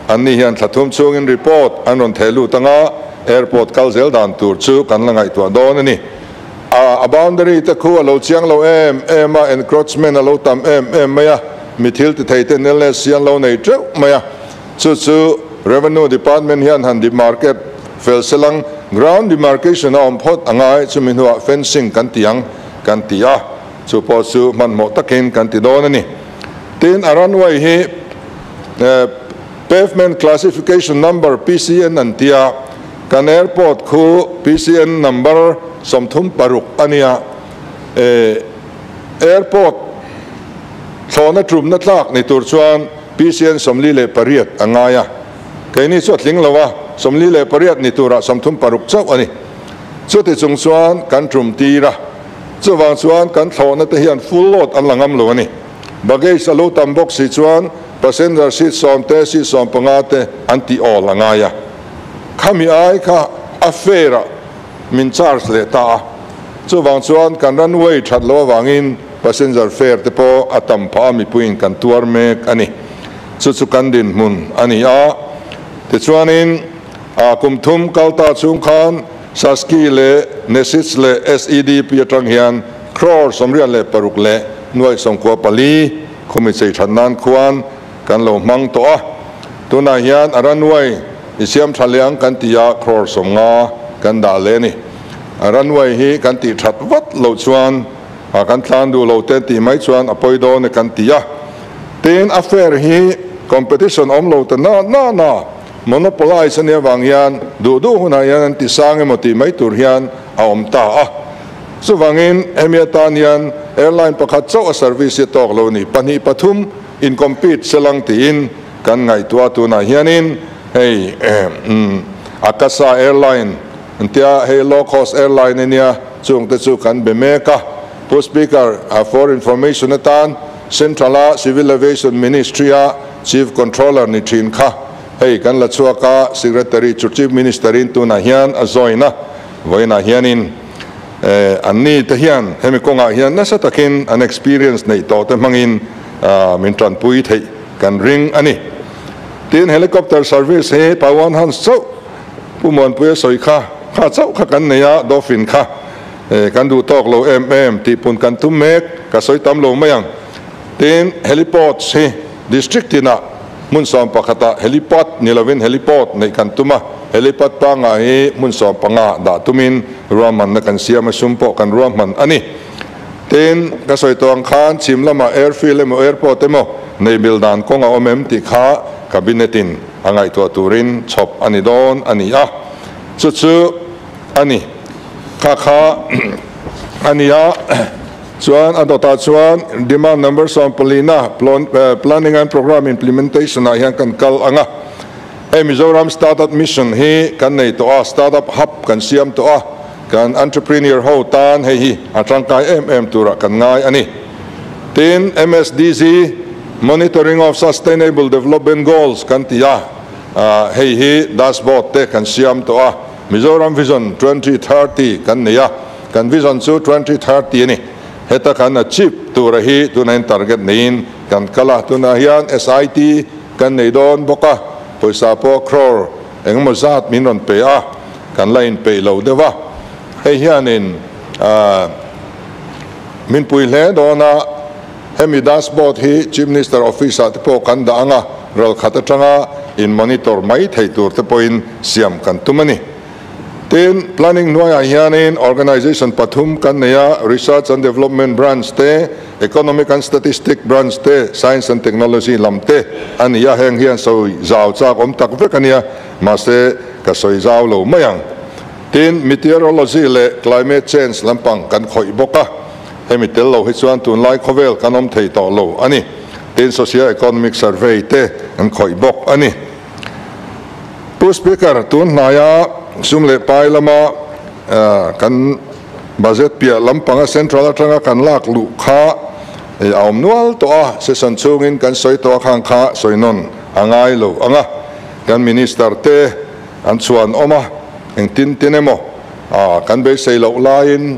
ani hian thathum chung in report anon thelu tanga airport kalzel dan tur chu kan langai tu don ani a boundary ta khu lo chiang lo encroachment lo tam maya mithil te theite nel sian lo nei treu maya chu revenue department hian han di market fel selang ground demarcation on pot angai chumin huwa fencing kan tia chu po chu man mo takin kan ti don ani tin a runway hi pavement classification number PCN an tia kan airport khu PCN number somthum paruk ania airport thona trum na tlak ni tur chuan PCN somli le pariat angaya kaini chu tling lawa somli le pariat ni tura somthum paruk chau ani chu ti chung chuan kan trum tira chu wang chuan kan thona te hian full load an langam lo ani baggage alo tam box si chuan passenger seat som te si som pangate anti all angaya khami ai kha affair min charge le ta chu wang chuan kan runway that lo wangin passenger fare te po atam pha mi puin kan tuar mek ani chu kan din mun ani te chuanin kumthum kalta chung khan saski le nesits le SEDP atang hian crore somria le paruk le nuai songkwa pali khumi chei thanan khuan kan lo mang to tuna hian aranwai isiam thaliang kan tia crore somnga kan da le ni aranwai hi kan ti that wat lo chuan kan thlan du lo te ti mai chuan apoido ne kan tia tin affair hi competition om lo ta na monopolize ania wangyan du huna yan ti sange moti mai tur hian aom ta so wangin emiatan yan airline pakhat chaw service tok lo ni pani pathum in compete selang tin kan ngai tu na hianin hey Akasa airline antia hey low cost airline ania chung te chu kan be meka post speaker for information atan central civil aviation ministry chief controller ni thin kha hey kan la chuaka secretary to chief minister in tu na hian azoina voina hianin anni te hian hemi konga hian na satakin an experience nei to te mangin min tran pui thei kan ring ani tin helicopter service he pawan han so pumon pu soi kha chau kha kan neya dolphin kha kan du tok lo ti pun kan tum mek ka soi tam lo mayang tin heliport he district ina mun som pakata helipad nilavin helipad nei kan tuma helipad pa nga hi mun som panga da tumin roman na kan siam sumpo kan roman ani tin ka soi tong khan chimlama airfield emo airport emo nei bildan konga omem ti kha cabinetin angai to turin chop ani don ani a chu chu ani kha ania chuan adota chuan demand numbers on polina planning and program implementation a hian kan kal anga Mizoram startup mission hi kan nei to a startup hub kan siam to a kan entrepreneur ho tan hei hi atangkai tura kan ngai ani tin MSDG monitoring of sustainable development goals kan tia hei hi dashboard te kan siam to a Mizoram vision 2030 kan nia kan vision chu 2030 ani heta kan achieve tura hi tunain target nein kan kala tuna hian SIT kan nei don boka poisa po crore engmo zat min ron pe a kan lain pe lo dewa hei hianin min pui hle dona hemi dashboard hi chief minister office at po kan da anga rol khata tanga in monitor mai thei tur te poin siam kan tumani tin planning noya hianin organization pathum kan neya research and development branch te economic and statistic branch te science and technology lamte ania heng hian so zau chak om tak vekania mase ka soi zau lo mayang tin meteorology le climate change lampang kan khoi boka hemi tel lo hi chuan tun lai khovel kanom thei to lo ani tin socio economic survey te kan khoi bok ani pu speaker tun naya sumle pai lama kan budget pia lampanga central atanga kan lak lu kha aum nual to a session chungin kan soi to khang kha soinon angai lo anga kan minister te an chuan oma eng tin tinemo kan be sei lo lain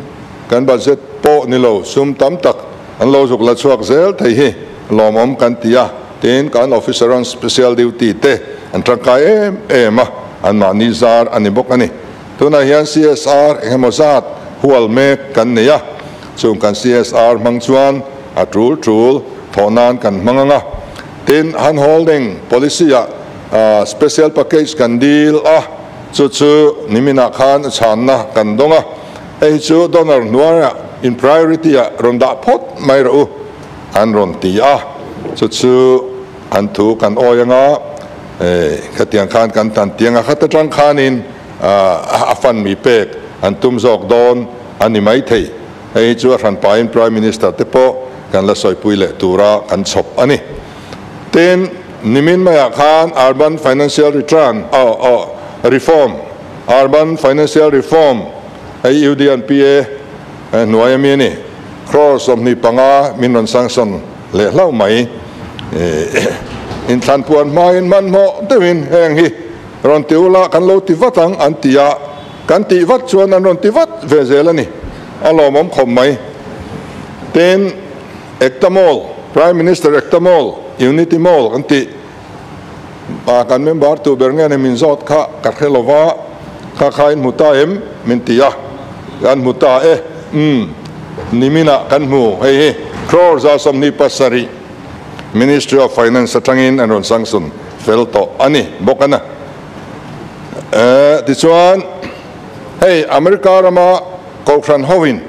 kan budget po ni lo sum tam tak an lo zuk la chuak zel thei hi lomom kan tia tin kan officer on special duty te an tangkai ema an mani zar ani bok ani tuna hian CSR hemozat hual mek kan neya chung kan CSR mangchuan a trul thonan kan manganga tin han holding policy special package kan deal chu nimina khan channa kan donga ei chu donor nuara in priority ronda pot mai ro an ron ti chu an thu kan oyanga khatiang khan kan tan tianga khata tang khanin afan mi pek an tum zok don ani mai thei ei chu ran pain prime minister te po kan la soi puile tura kan chop ani ten nimin maya khan urban financial return reform urban financial reform ei UDNPA nuayami ni cross of ni panga min sanction le lau mai in than puan main man mo dewin heng hi ron tiula kan lo ti watang antia kan ti wat chuan an ron ti wat vezelani alomom khom mai ten ektamol prime minister ektamol unity mall anti kan member tu berngane min zot kha kakhelova kha khain mutaem min tia kan muta nimina kan mu hei crores are some ni pasari Ministry of Finance atangin and on sanction felto ani bokana tichuan hey America rama kofran hovin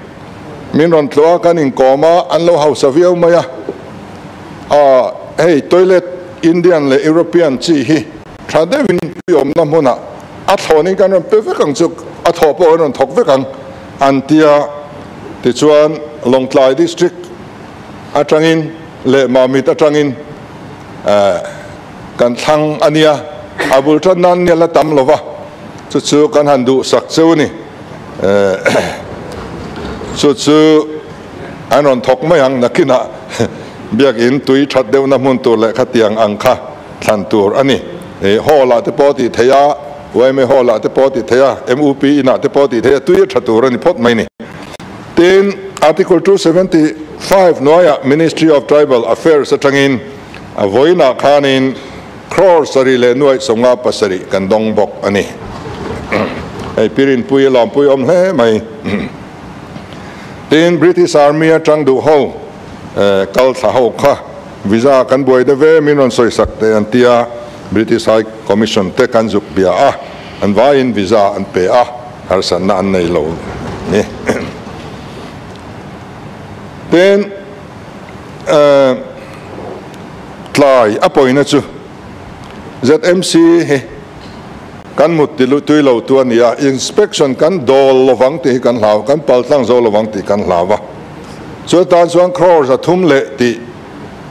min ron tloa kan in koma anlo house of you maya hey toilet Indian le European chi hi thadevin yom na mona athoni kan perfect ang chuk athopo ron thok vekang antia tichuan Longtlai district atangin le mamit atangin kan thang ania abul tanan ne la tam lova chu kan handu sak cheu ni chu anon thok mayang nakina biak in tui that deu na mun tur le khatiang angkha than tur ani hola te poti theya weme hola te poti theya MUP ina te poti theya tui thatur ani phot mai ni ten article 275 noya Ministry of Tribal Affairs atangin avoina khanin crore sari le nuai songa pasari kandong bok ani ai pirin pui lam pui om he mai ten British Army atang du ho kal tha ho kha visa kan boi de ve minon soi sakte antia British High Commission te kan juk bia an vain visa an pe har san na an nei lo ni then tlai apoi na chu ZMC he kan mut tui lo tu ania inspection kan dol lovang ti kan hlaw kan paltang zo lovang ti kan hlawa so tan chuan crores a thum le ti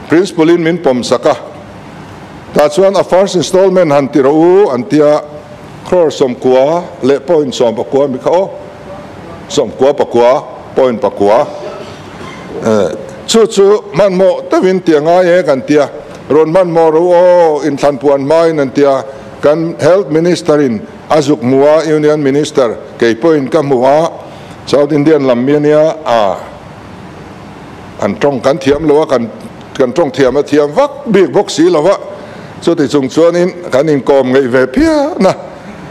principal in min pom saka ta chuan a first installment han ti ro antia crores som kwa le point som pa kwa mi kha som kwa pa kwa point pa kwa chu man mo ta win tianga ye kan tia ron man mo ro in than puan mai nan tia kan health minister in azuk muwa union minister ke point ka muwa South Indian lammiania an trong kan thiam lo kan trong thiam a thiam vak big box si lo wa so ti chung chuan in kan in kom ngei ve phia na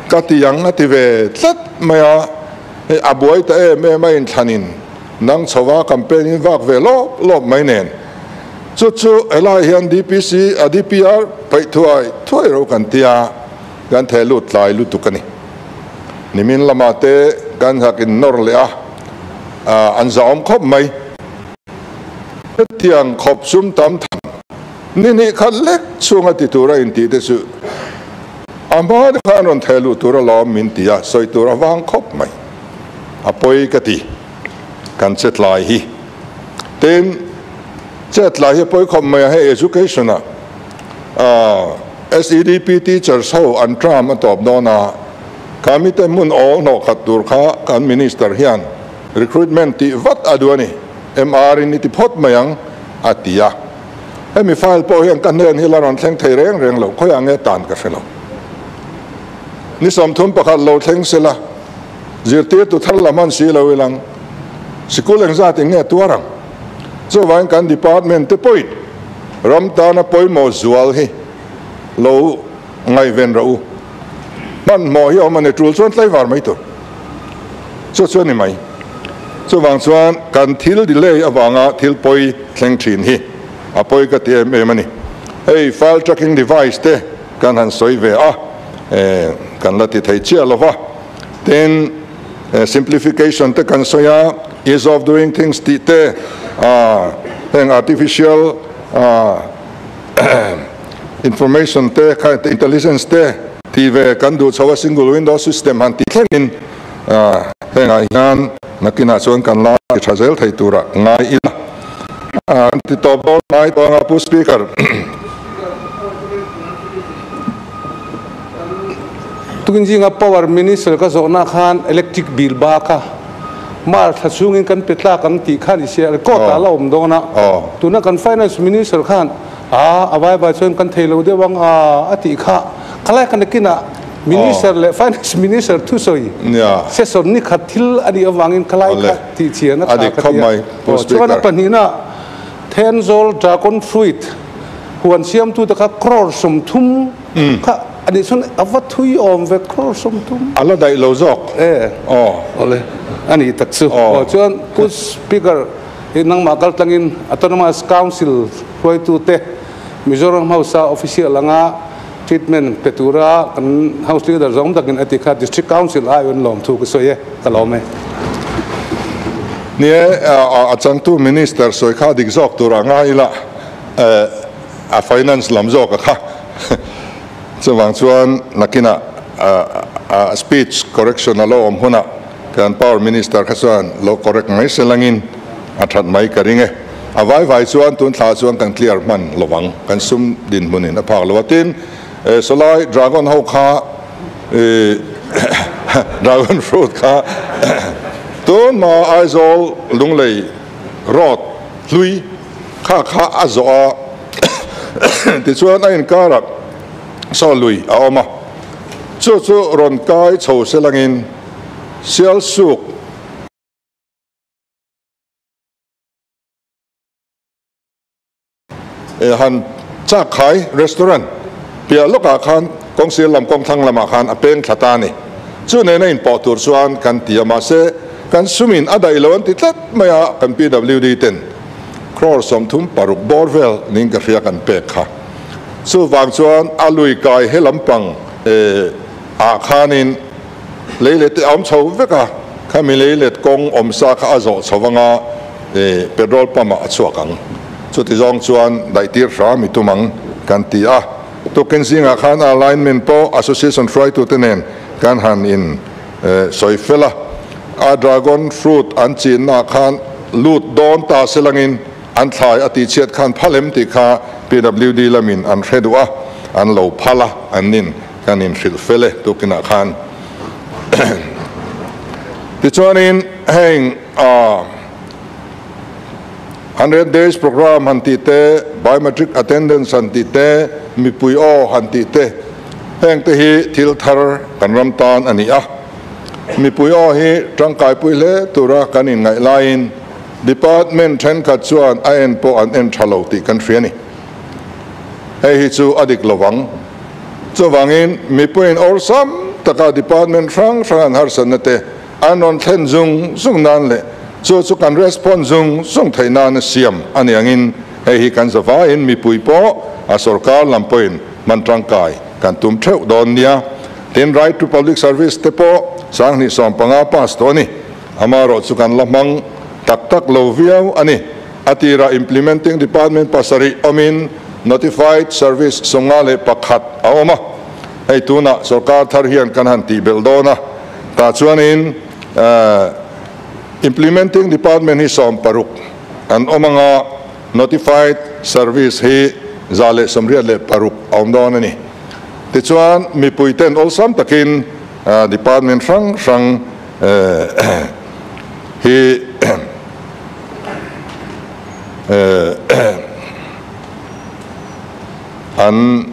ka ti yang ati ve tlat maya a boy ta e me mai in thanin nang chowa campaign in vak ve lo mai nen chu ela hian DPC a DPR pai thuai ro kan tia kan thelut lai lu tukani nimin lamate kan hakin nor le an zaom khop mai tiang khop sum tam tham ni khat lek chunga ti tura in ti te su ama khan on thelu tura lo min tia soi tura wang khop mai apoi kati kan chet lai hi ten chet lai hi poi khop mai he education SEDP teachers ho an tram atop dona kami te mun all no khatur kha kan minister hian recruitment ti vat aduani MR in ti phot mayang atia emi file po hian kan nen hilaron thleng thei reng lo khoi ange tan ka felo ni som thum pakhat lo thleng sela zirti tu thar laman si lo ilang school eng za ti nge tuarang so wan kan department te point ram ta na poi mo zual hi lo ngai ven ro man mo hi om ne trul chon tlai war mai to so ni mai so wang chuan kan thil delay awanga thil poi thleng thin hi apoi ka te me mani hey file tracking device te kan han soi ve kan lati thai chia lova then simplification te kan soya ease of doing things ti te artificial information te intelligence te ti ve kan du chawa single window system han ti thlenin henga hian nakina chuan kan la thazel thei tura ngai ila ti to bo ngai to nga pu speaker tukin jinga power minister ka zona khan electric bill ba ka mar thachungin kan petla kan ti khan isia ko ta la om dona tuna kan finance minister khan awai ba chuan kan theilo de wang ati kha khalai kan kina minister le finance minister thu soi se som ni khathil ani awangin khalai kha ti chiana adi khomai chuan panina tenzol dragon fruit huan siam tu ta kha crore som thum kha ani sun avat thui om ve crore som thum ala dai lo jok ole ani taksu chuan pus speaker nang makal tlangin autonomous council roi tu te Mizoram House official anga treatment petura kan house leader zong takin atika district council ayon lom thu ko soye kalome nie achang tu minister soi kha dik jok tura nga ila a finance lam jok kha chuwang chuan nakina speech correction alo om huna kan power minister kha chuan lo correct ngai selangin athat mai karinge avai vai chuan tun thla chuan kan clear man lowang kan sum din munin a phak lowatin solai dragon ho kha dragon fruit kha ton ma aizol lunglei rot lui kha azo ti chuan ain karap so lui a oma chu ron kai chho selangin sial suk han cha khai restaurant pia loka khan kong sil lam kong thang lama khan apen thatani chu ne in po tur chuan kan tiama se kan sumin adai lon ti tlat maya kan PWD 10 crore som thum paruk borvel ning ka fia kan pe kha chu wang chuan alui kai helampang a khanin leile te am chho veka khami leile kong om sa kha azo chawanga petrol pump a chuakang chu ti zong chuan dai tir ra mi tumang kan ti a to ken singa khan alignment po association try to tenen kan han in soifela a dragon fruit an chin na khan lut don ta selangin an thlai ati chet khan phalem ti kha PWD lamin an redua an lo phala anin kanin hril fele to kina khan ti chuanin heng 100 days program hanti te biometric attendance hanti te mipui o hanti te heng te hi thil thar kan ram tan ani a mipui o hi tangkai pui le tura kanin ngai lain department then ka chuan a en po an en thalo ti kan hriani hei hi chu adik lowang chu wangin mipuin or sam taka department rang rang har sanate anon thlen zung nan le chu kan respond zung thaina na siam ani angin hei hi kan zawa in mipui po a sarkar lampoin mantrang kai kan tum theu don nia tin right to public service te po sang ni som panga pas to ni amaro chu kan lamang tak loviau ani atira implementing department pasari omin notified service songale pakhat aoma hei tuna sarkar thar hian kan han ti beldona ta chuanin implementing department hi som paruk an omanga notified service hi zale somria le paruk aumdon ani ti chuan mi puiten ol sam takin department rang hi an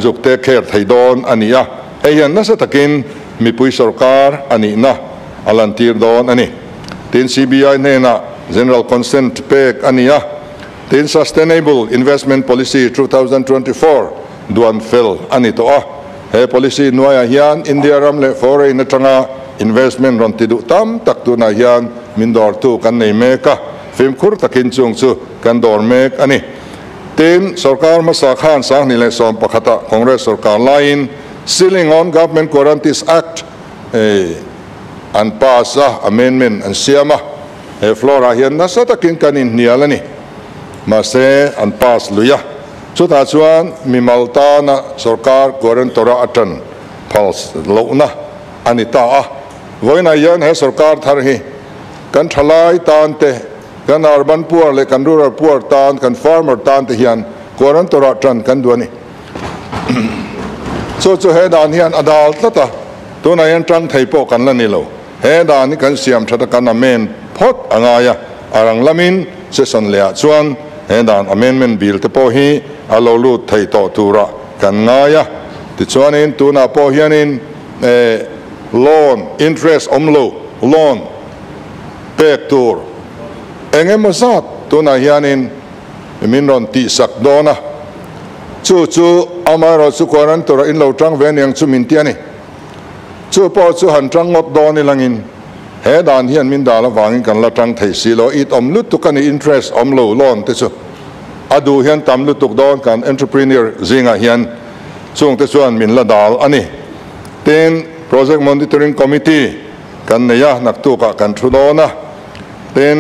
juk te kher thaidon ania eian na sa takin mipui sarkar ani na alantir don ani tin CBI ne na general consent pek ania tin sustainable investment policy 2024 duan fel ani to a he policy noya hian India ramle foreign atanga investment ron tidu tam tak tu na hian mindor tu kan nei meka fim khur takin chung chu kan dor mek ani tin sarkar masa khan sang ni le som pakhata congress sarkar line sealing on government guarantees act an pasa amendment an siama flora hian na sa takin kanin nialani mase an pas luya chuta chuan mi malta na sarkar guarantora atan pals lona anita a voina yan he sarkar thar hi kan thalai tan te kan urban poor le kan rural poor tan kan farmer tan te hian guarantora atan kan duani so he dan hian adal tata tuna yan tang thaipo kan lani lo he dan ni kan siam thata kan amen phot angaya arang lamin session le chuan he dan amendment bill te po hi alo lu thai to tura kan ngaya ti chuanin tuna po hianin loan interest omlo loan pek tur engem zat tuna hianin minron ti sak dona chu amaro chu koran tora in lo tang ven yang chu min tiani chu po chu han tang ngot doni langin he dan hian min dala wangin kan la tang thei silo it omlut tu kan interest omlo loan te chu adu hian tam lu tuk don kan entrepreneur zinga hian chung te chuan min la dal ani ten project monitoring committee kan neya nak tu ka kan thudona ten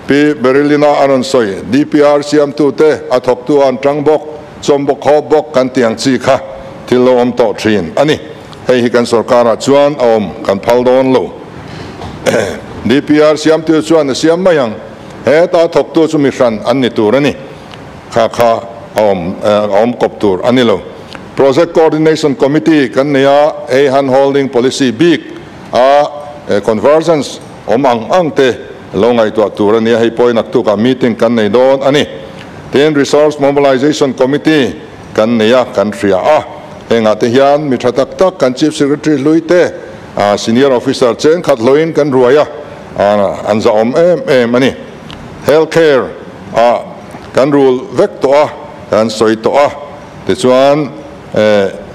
pi berilina aron soi DPR siam tu te athok tu an tangbok sombok hobok kan tiang chi kha tilo om to thin ani hei hi kan sarkara chuan om kan phaldon lo DPR siam tu chuan siam mayang he ta thok tu chu mi ran an ni turani kha om koptur anilo project coordination committee kan neya han holding policy big convergence ang te longai to turani hei poinak tu ka meeting kan nei don ani ten resource mobilization committee kan neya kan ria enga te hian mi thatak tak kan chief secretary luite senior officer chen khat loin kan ruaya anza om em ani healthcare kan rule vek to kan soi to te chuan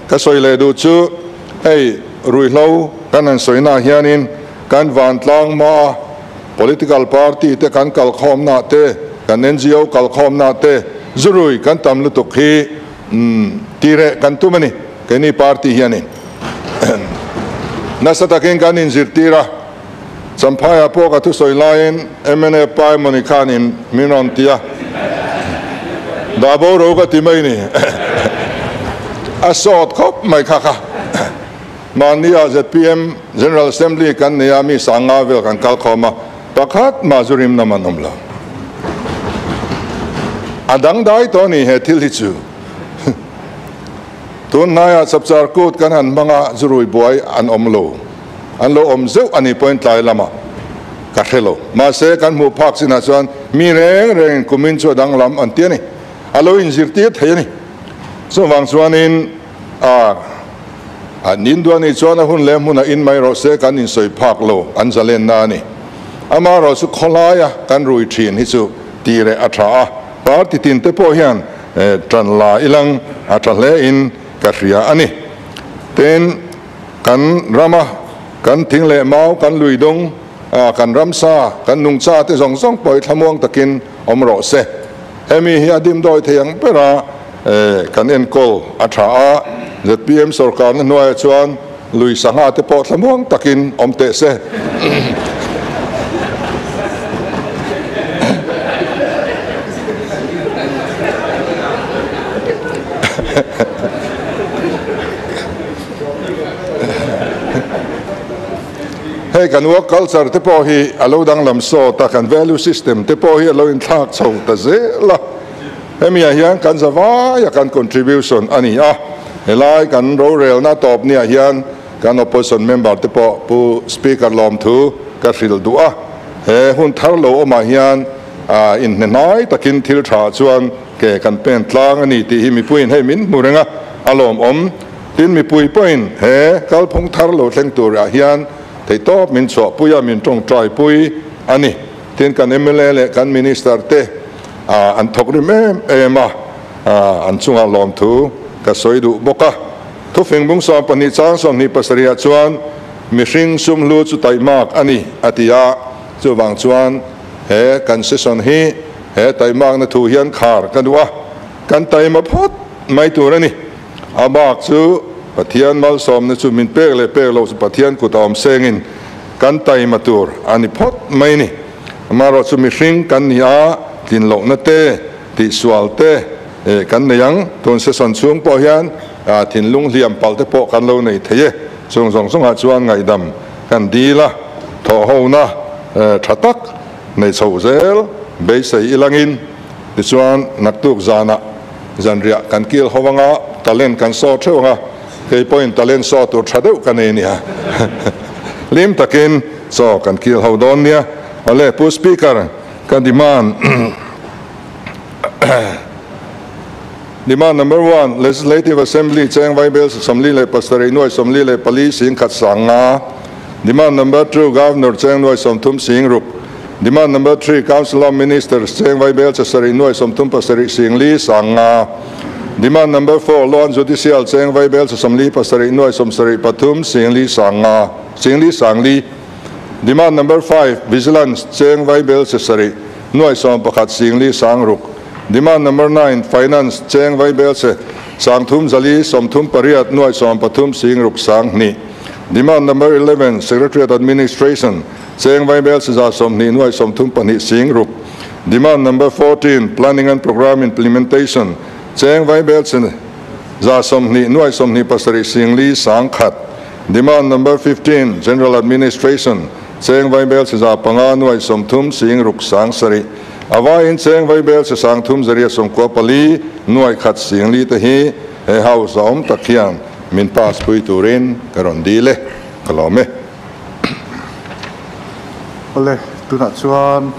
ka soi le du chu hei rui hlo kan an soina hianin kan van tlang ma political party te kan kal khom na te kan NGO kal khom na te zurui kan tam lu tok hi tire kan tumani keni party hianin nasa takin kan in zirtira Sampaya po ka tu soy lain MNA pai monikanin minontia dabo ro ka timay ni asot kop mai kaka mania ZPM General Assembly kan niami sangavel kan kalkoma pakhat mazurim naman omla adang dai to ni he thil hi chu tun naya sapchar kut kan han manga zurui boy an omlo anlo omzeu ani point lai lama ka thelo ma se kan mu phak sina chuan mi reng reng kumin chu dang lam an tiani alo in zirti thei ni so wang chuan in nin duani chuan a hun lem huna in mai ro se kan in soi phak lo an zalen na ni ama ro su kholaya kan rui thin hi chu tire atha par ti tin te po hian tran la ilang athle in ka ria ani ten kan rama kan thing le mau kan lui dong kan ramsa kan nung cha te zong zong poi thamuang takin omro se hemi hi adim doi theyang pera kan en kol atha ZPM sarkar na noi chuan lui sanga te po thamuang takin omte se hey kan work culture te po hi alo dang lam so ta kan value system te po hi alo in thak chho ta ze la hemi hian kan zawa ya kan contribution ani helai kan ro rel na top ni hian kan opposition member te po pu speaker lom thu ka ril du he hun thar lo ma hian in nei takin thil tha chuan ke kan pen tlang ani ti hi mi puin he min murenga alom tin mi pui point he kal phung thar lo thleng tur hian thei top min cho puya min tong trai pui ani tin kan MLA le kan minister te an thokri me ema an chunga lom thu ka soidu boka thu fengbung so pani chang som ni pasaria chuan mi hring sum lu chu taimak ani atia chu wang chuan he concession hi he taimak na thu hian khar kanwa kan taima phot mai turani amak chu pathian mal som na chu min pek le pek lo chu pathian ku tom sengin kan tai matur ani phot mai ni maro chu mi hring kan nia tin lo na te ti swal te kan neyang ton se son chung po hian tin lung liam pal te po kan lo nei theye chung zong song ha chuan ngai dam kan dila tho ho na thatak nei chho zel be sei ilangin ti chuan naktuk zana zanria kan kil howanga talent kan so thewanga cái point talent so tu thadeu kan ni ha lim takin so kan kil hodon nia ole pu speaker kan demand number 1 legislative assembly cheng vai bel assembly le pasari noi assembly le pali sing khat sanga demand number 2 governor cheng noi som thum sing rup demand number 3 council of ministers cheng vai bel pasari noi som thum pasari sing li sanga demand number 4 law and judicial cheng vai bel samli pasari noi som sari pathum singli sangli demand number 5 vigilance cheng vai bel sari noi som pakhat singli sangruk demand number 9 finance cheng vai bel se sangthum zali somthum pariat noi som pathum singruk sangni demand number 11 secretariat administration cheng vai bel sa somni noi somthum pani singruk demand number 14 planning and program implementation cheng vai bel chen za somni noi somni pasari singli sangkhat demand number 15 general administration cheng vai bel za panga noi somthum singruk sangsari awa in cheng vai bel se sangthum zaria somko pali noi khat singli te hi he house om takhian min pas pui turin karon dile kalome ole tuna chuan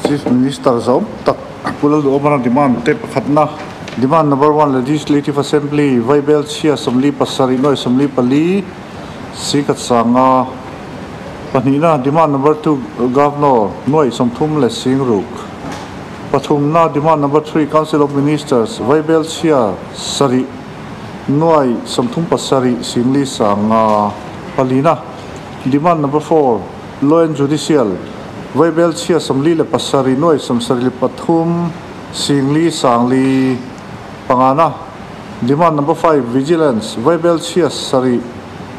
chief minister zom tak pulal do mana demand te pakhatna demand number 1 legislative assembly vai bel chia somli pasari noi somli pali sikat sanga panina demand number 2 governor noi somthum le singruk pathumna demand number 3 council of ministers vai bel chia sari noi somthum pasari singli sanga palina demand number 4 law and judicial vai bel chia somli le pasari noi somsari pathum singli sangli pangana demand number 5 vigilance vai bel chia sari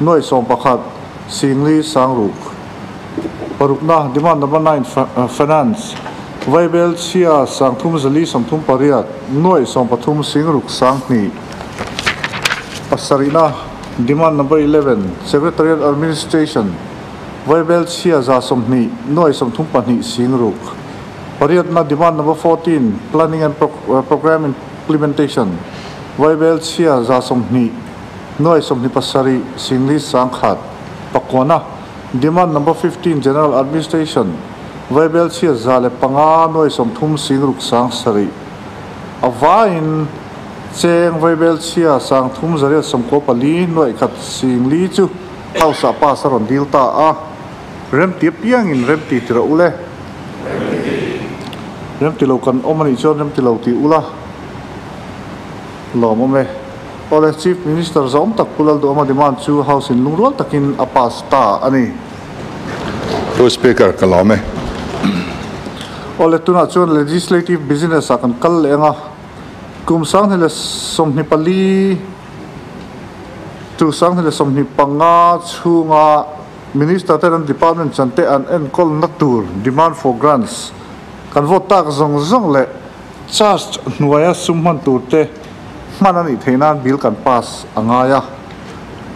noi som pakhat singli sangruk parukna demand number 9 finance Vaibel Chia sang thum zali sang thum pariat noi som pathum singruk sang ni pasarina demand number 11 secretariat administration Vaibel Chia za som ni noi som thum pani singruk pariat na demand number 14 planning and program implementation Vaibel Chia za som ni noi som ni pasari singli sang khat pakona demand number 15 general administration Vaibel Chia zale panga noi som thum singruk sang sari avain cheng Vaibel Chia sang thum zare som ko pali noi khat singli chu hausa pa saron dilta a rem ti piang in rem ti tira ule rem ti lo kan omani chon rem ti lo ti ula lo mome ole chief minister zom tak pulal do ma demand chu house in lungrol takin apasta ani to speaker kalame ole tuna chon legislative business akan kal lenga kum sang hele somni pali tu sang hele somni panga chunga minister and department chante an call natur demand for grants kan vote tak zong zong le charge nuaya summan turte manani theinan bill kan pass angaya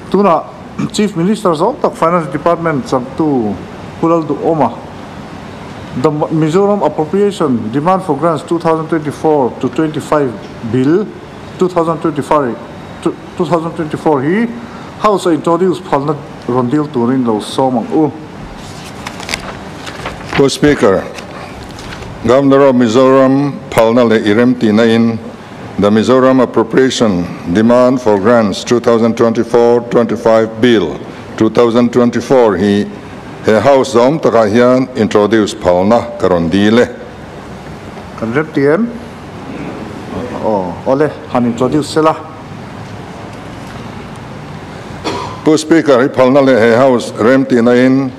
tuna chief minister zong tak finance department chamtu pulal du oma the Mizoram Appropriation Demand for Grants 2024 to 25 Bill 2024 he House introduced Palna Rondil Turin Lo Somang Co-Speaker, Governor of Mizoram Palna Le Irem Tinain, the Mizoram Appropriation Demand for Grants 2024-25 Bill 2024 he House Zom Takahian introduced Palna Karondile. Kan rep TM? Oh, ole han introduce sila. Co-Speaker, Palna Le House Remtinain,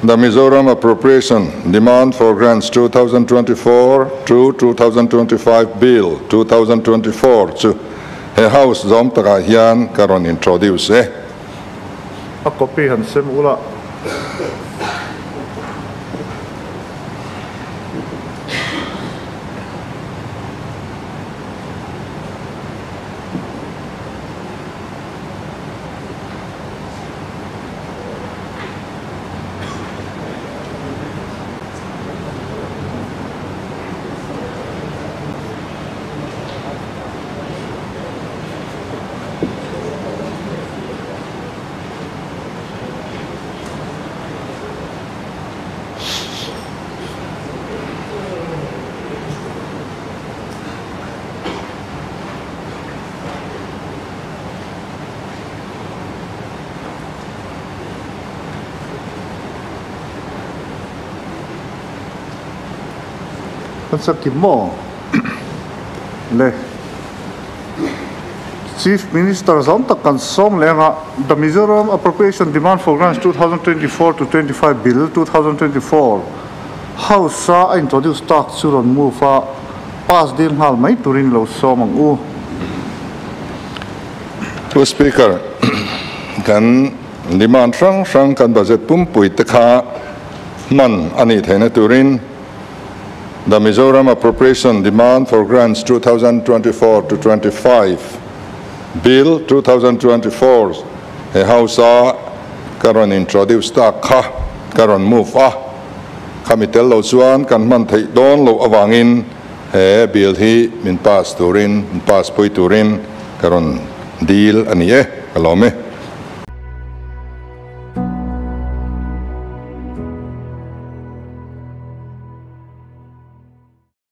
the Mizoram Appropriation Demand for Grants 2024 to 2025 Bill 2024 to House Zom Takahian Karon introduce. A copy han sem ula. Mo le Chief Minister Zom Takan Som Lenga the Mizoram Appropriation Demand for Grants 2024 to 25 Bill 2024 House sa introduce tax suron move pass din hal mai turin lo somang Co-Speaker, kan demand sang kan budget pumpui tekha man ani thena turin the Mizoram Appropriation Demand for Grants 2024 to 25 Bill 2024 House karon introduce ta kha karon move kamitel lo chuan kan man thei don lo awangin he bill hi min pass turin min pass pui turin karon deal ani kalome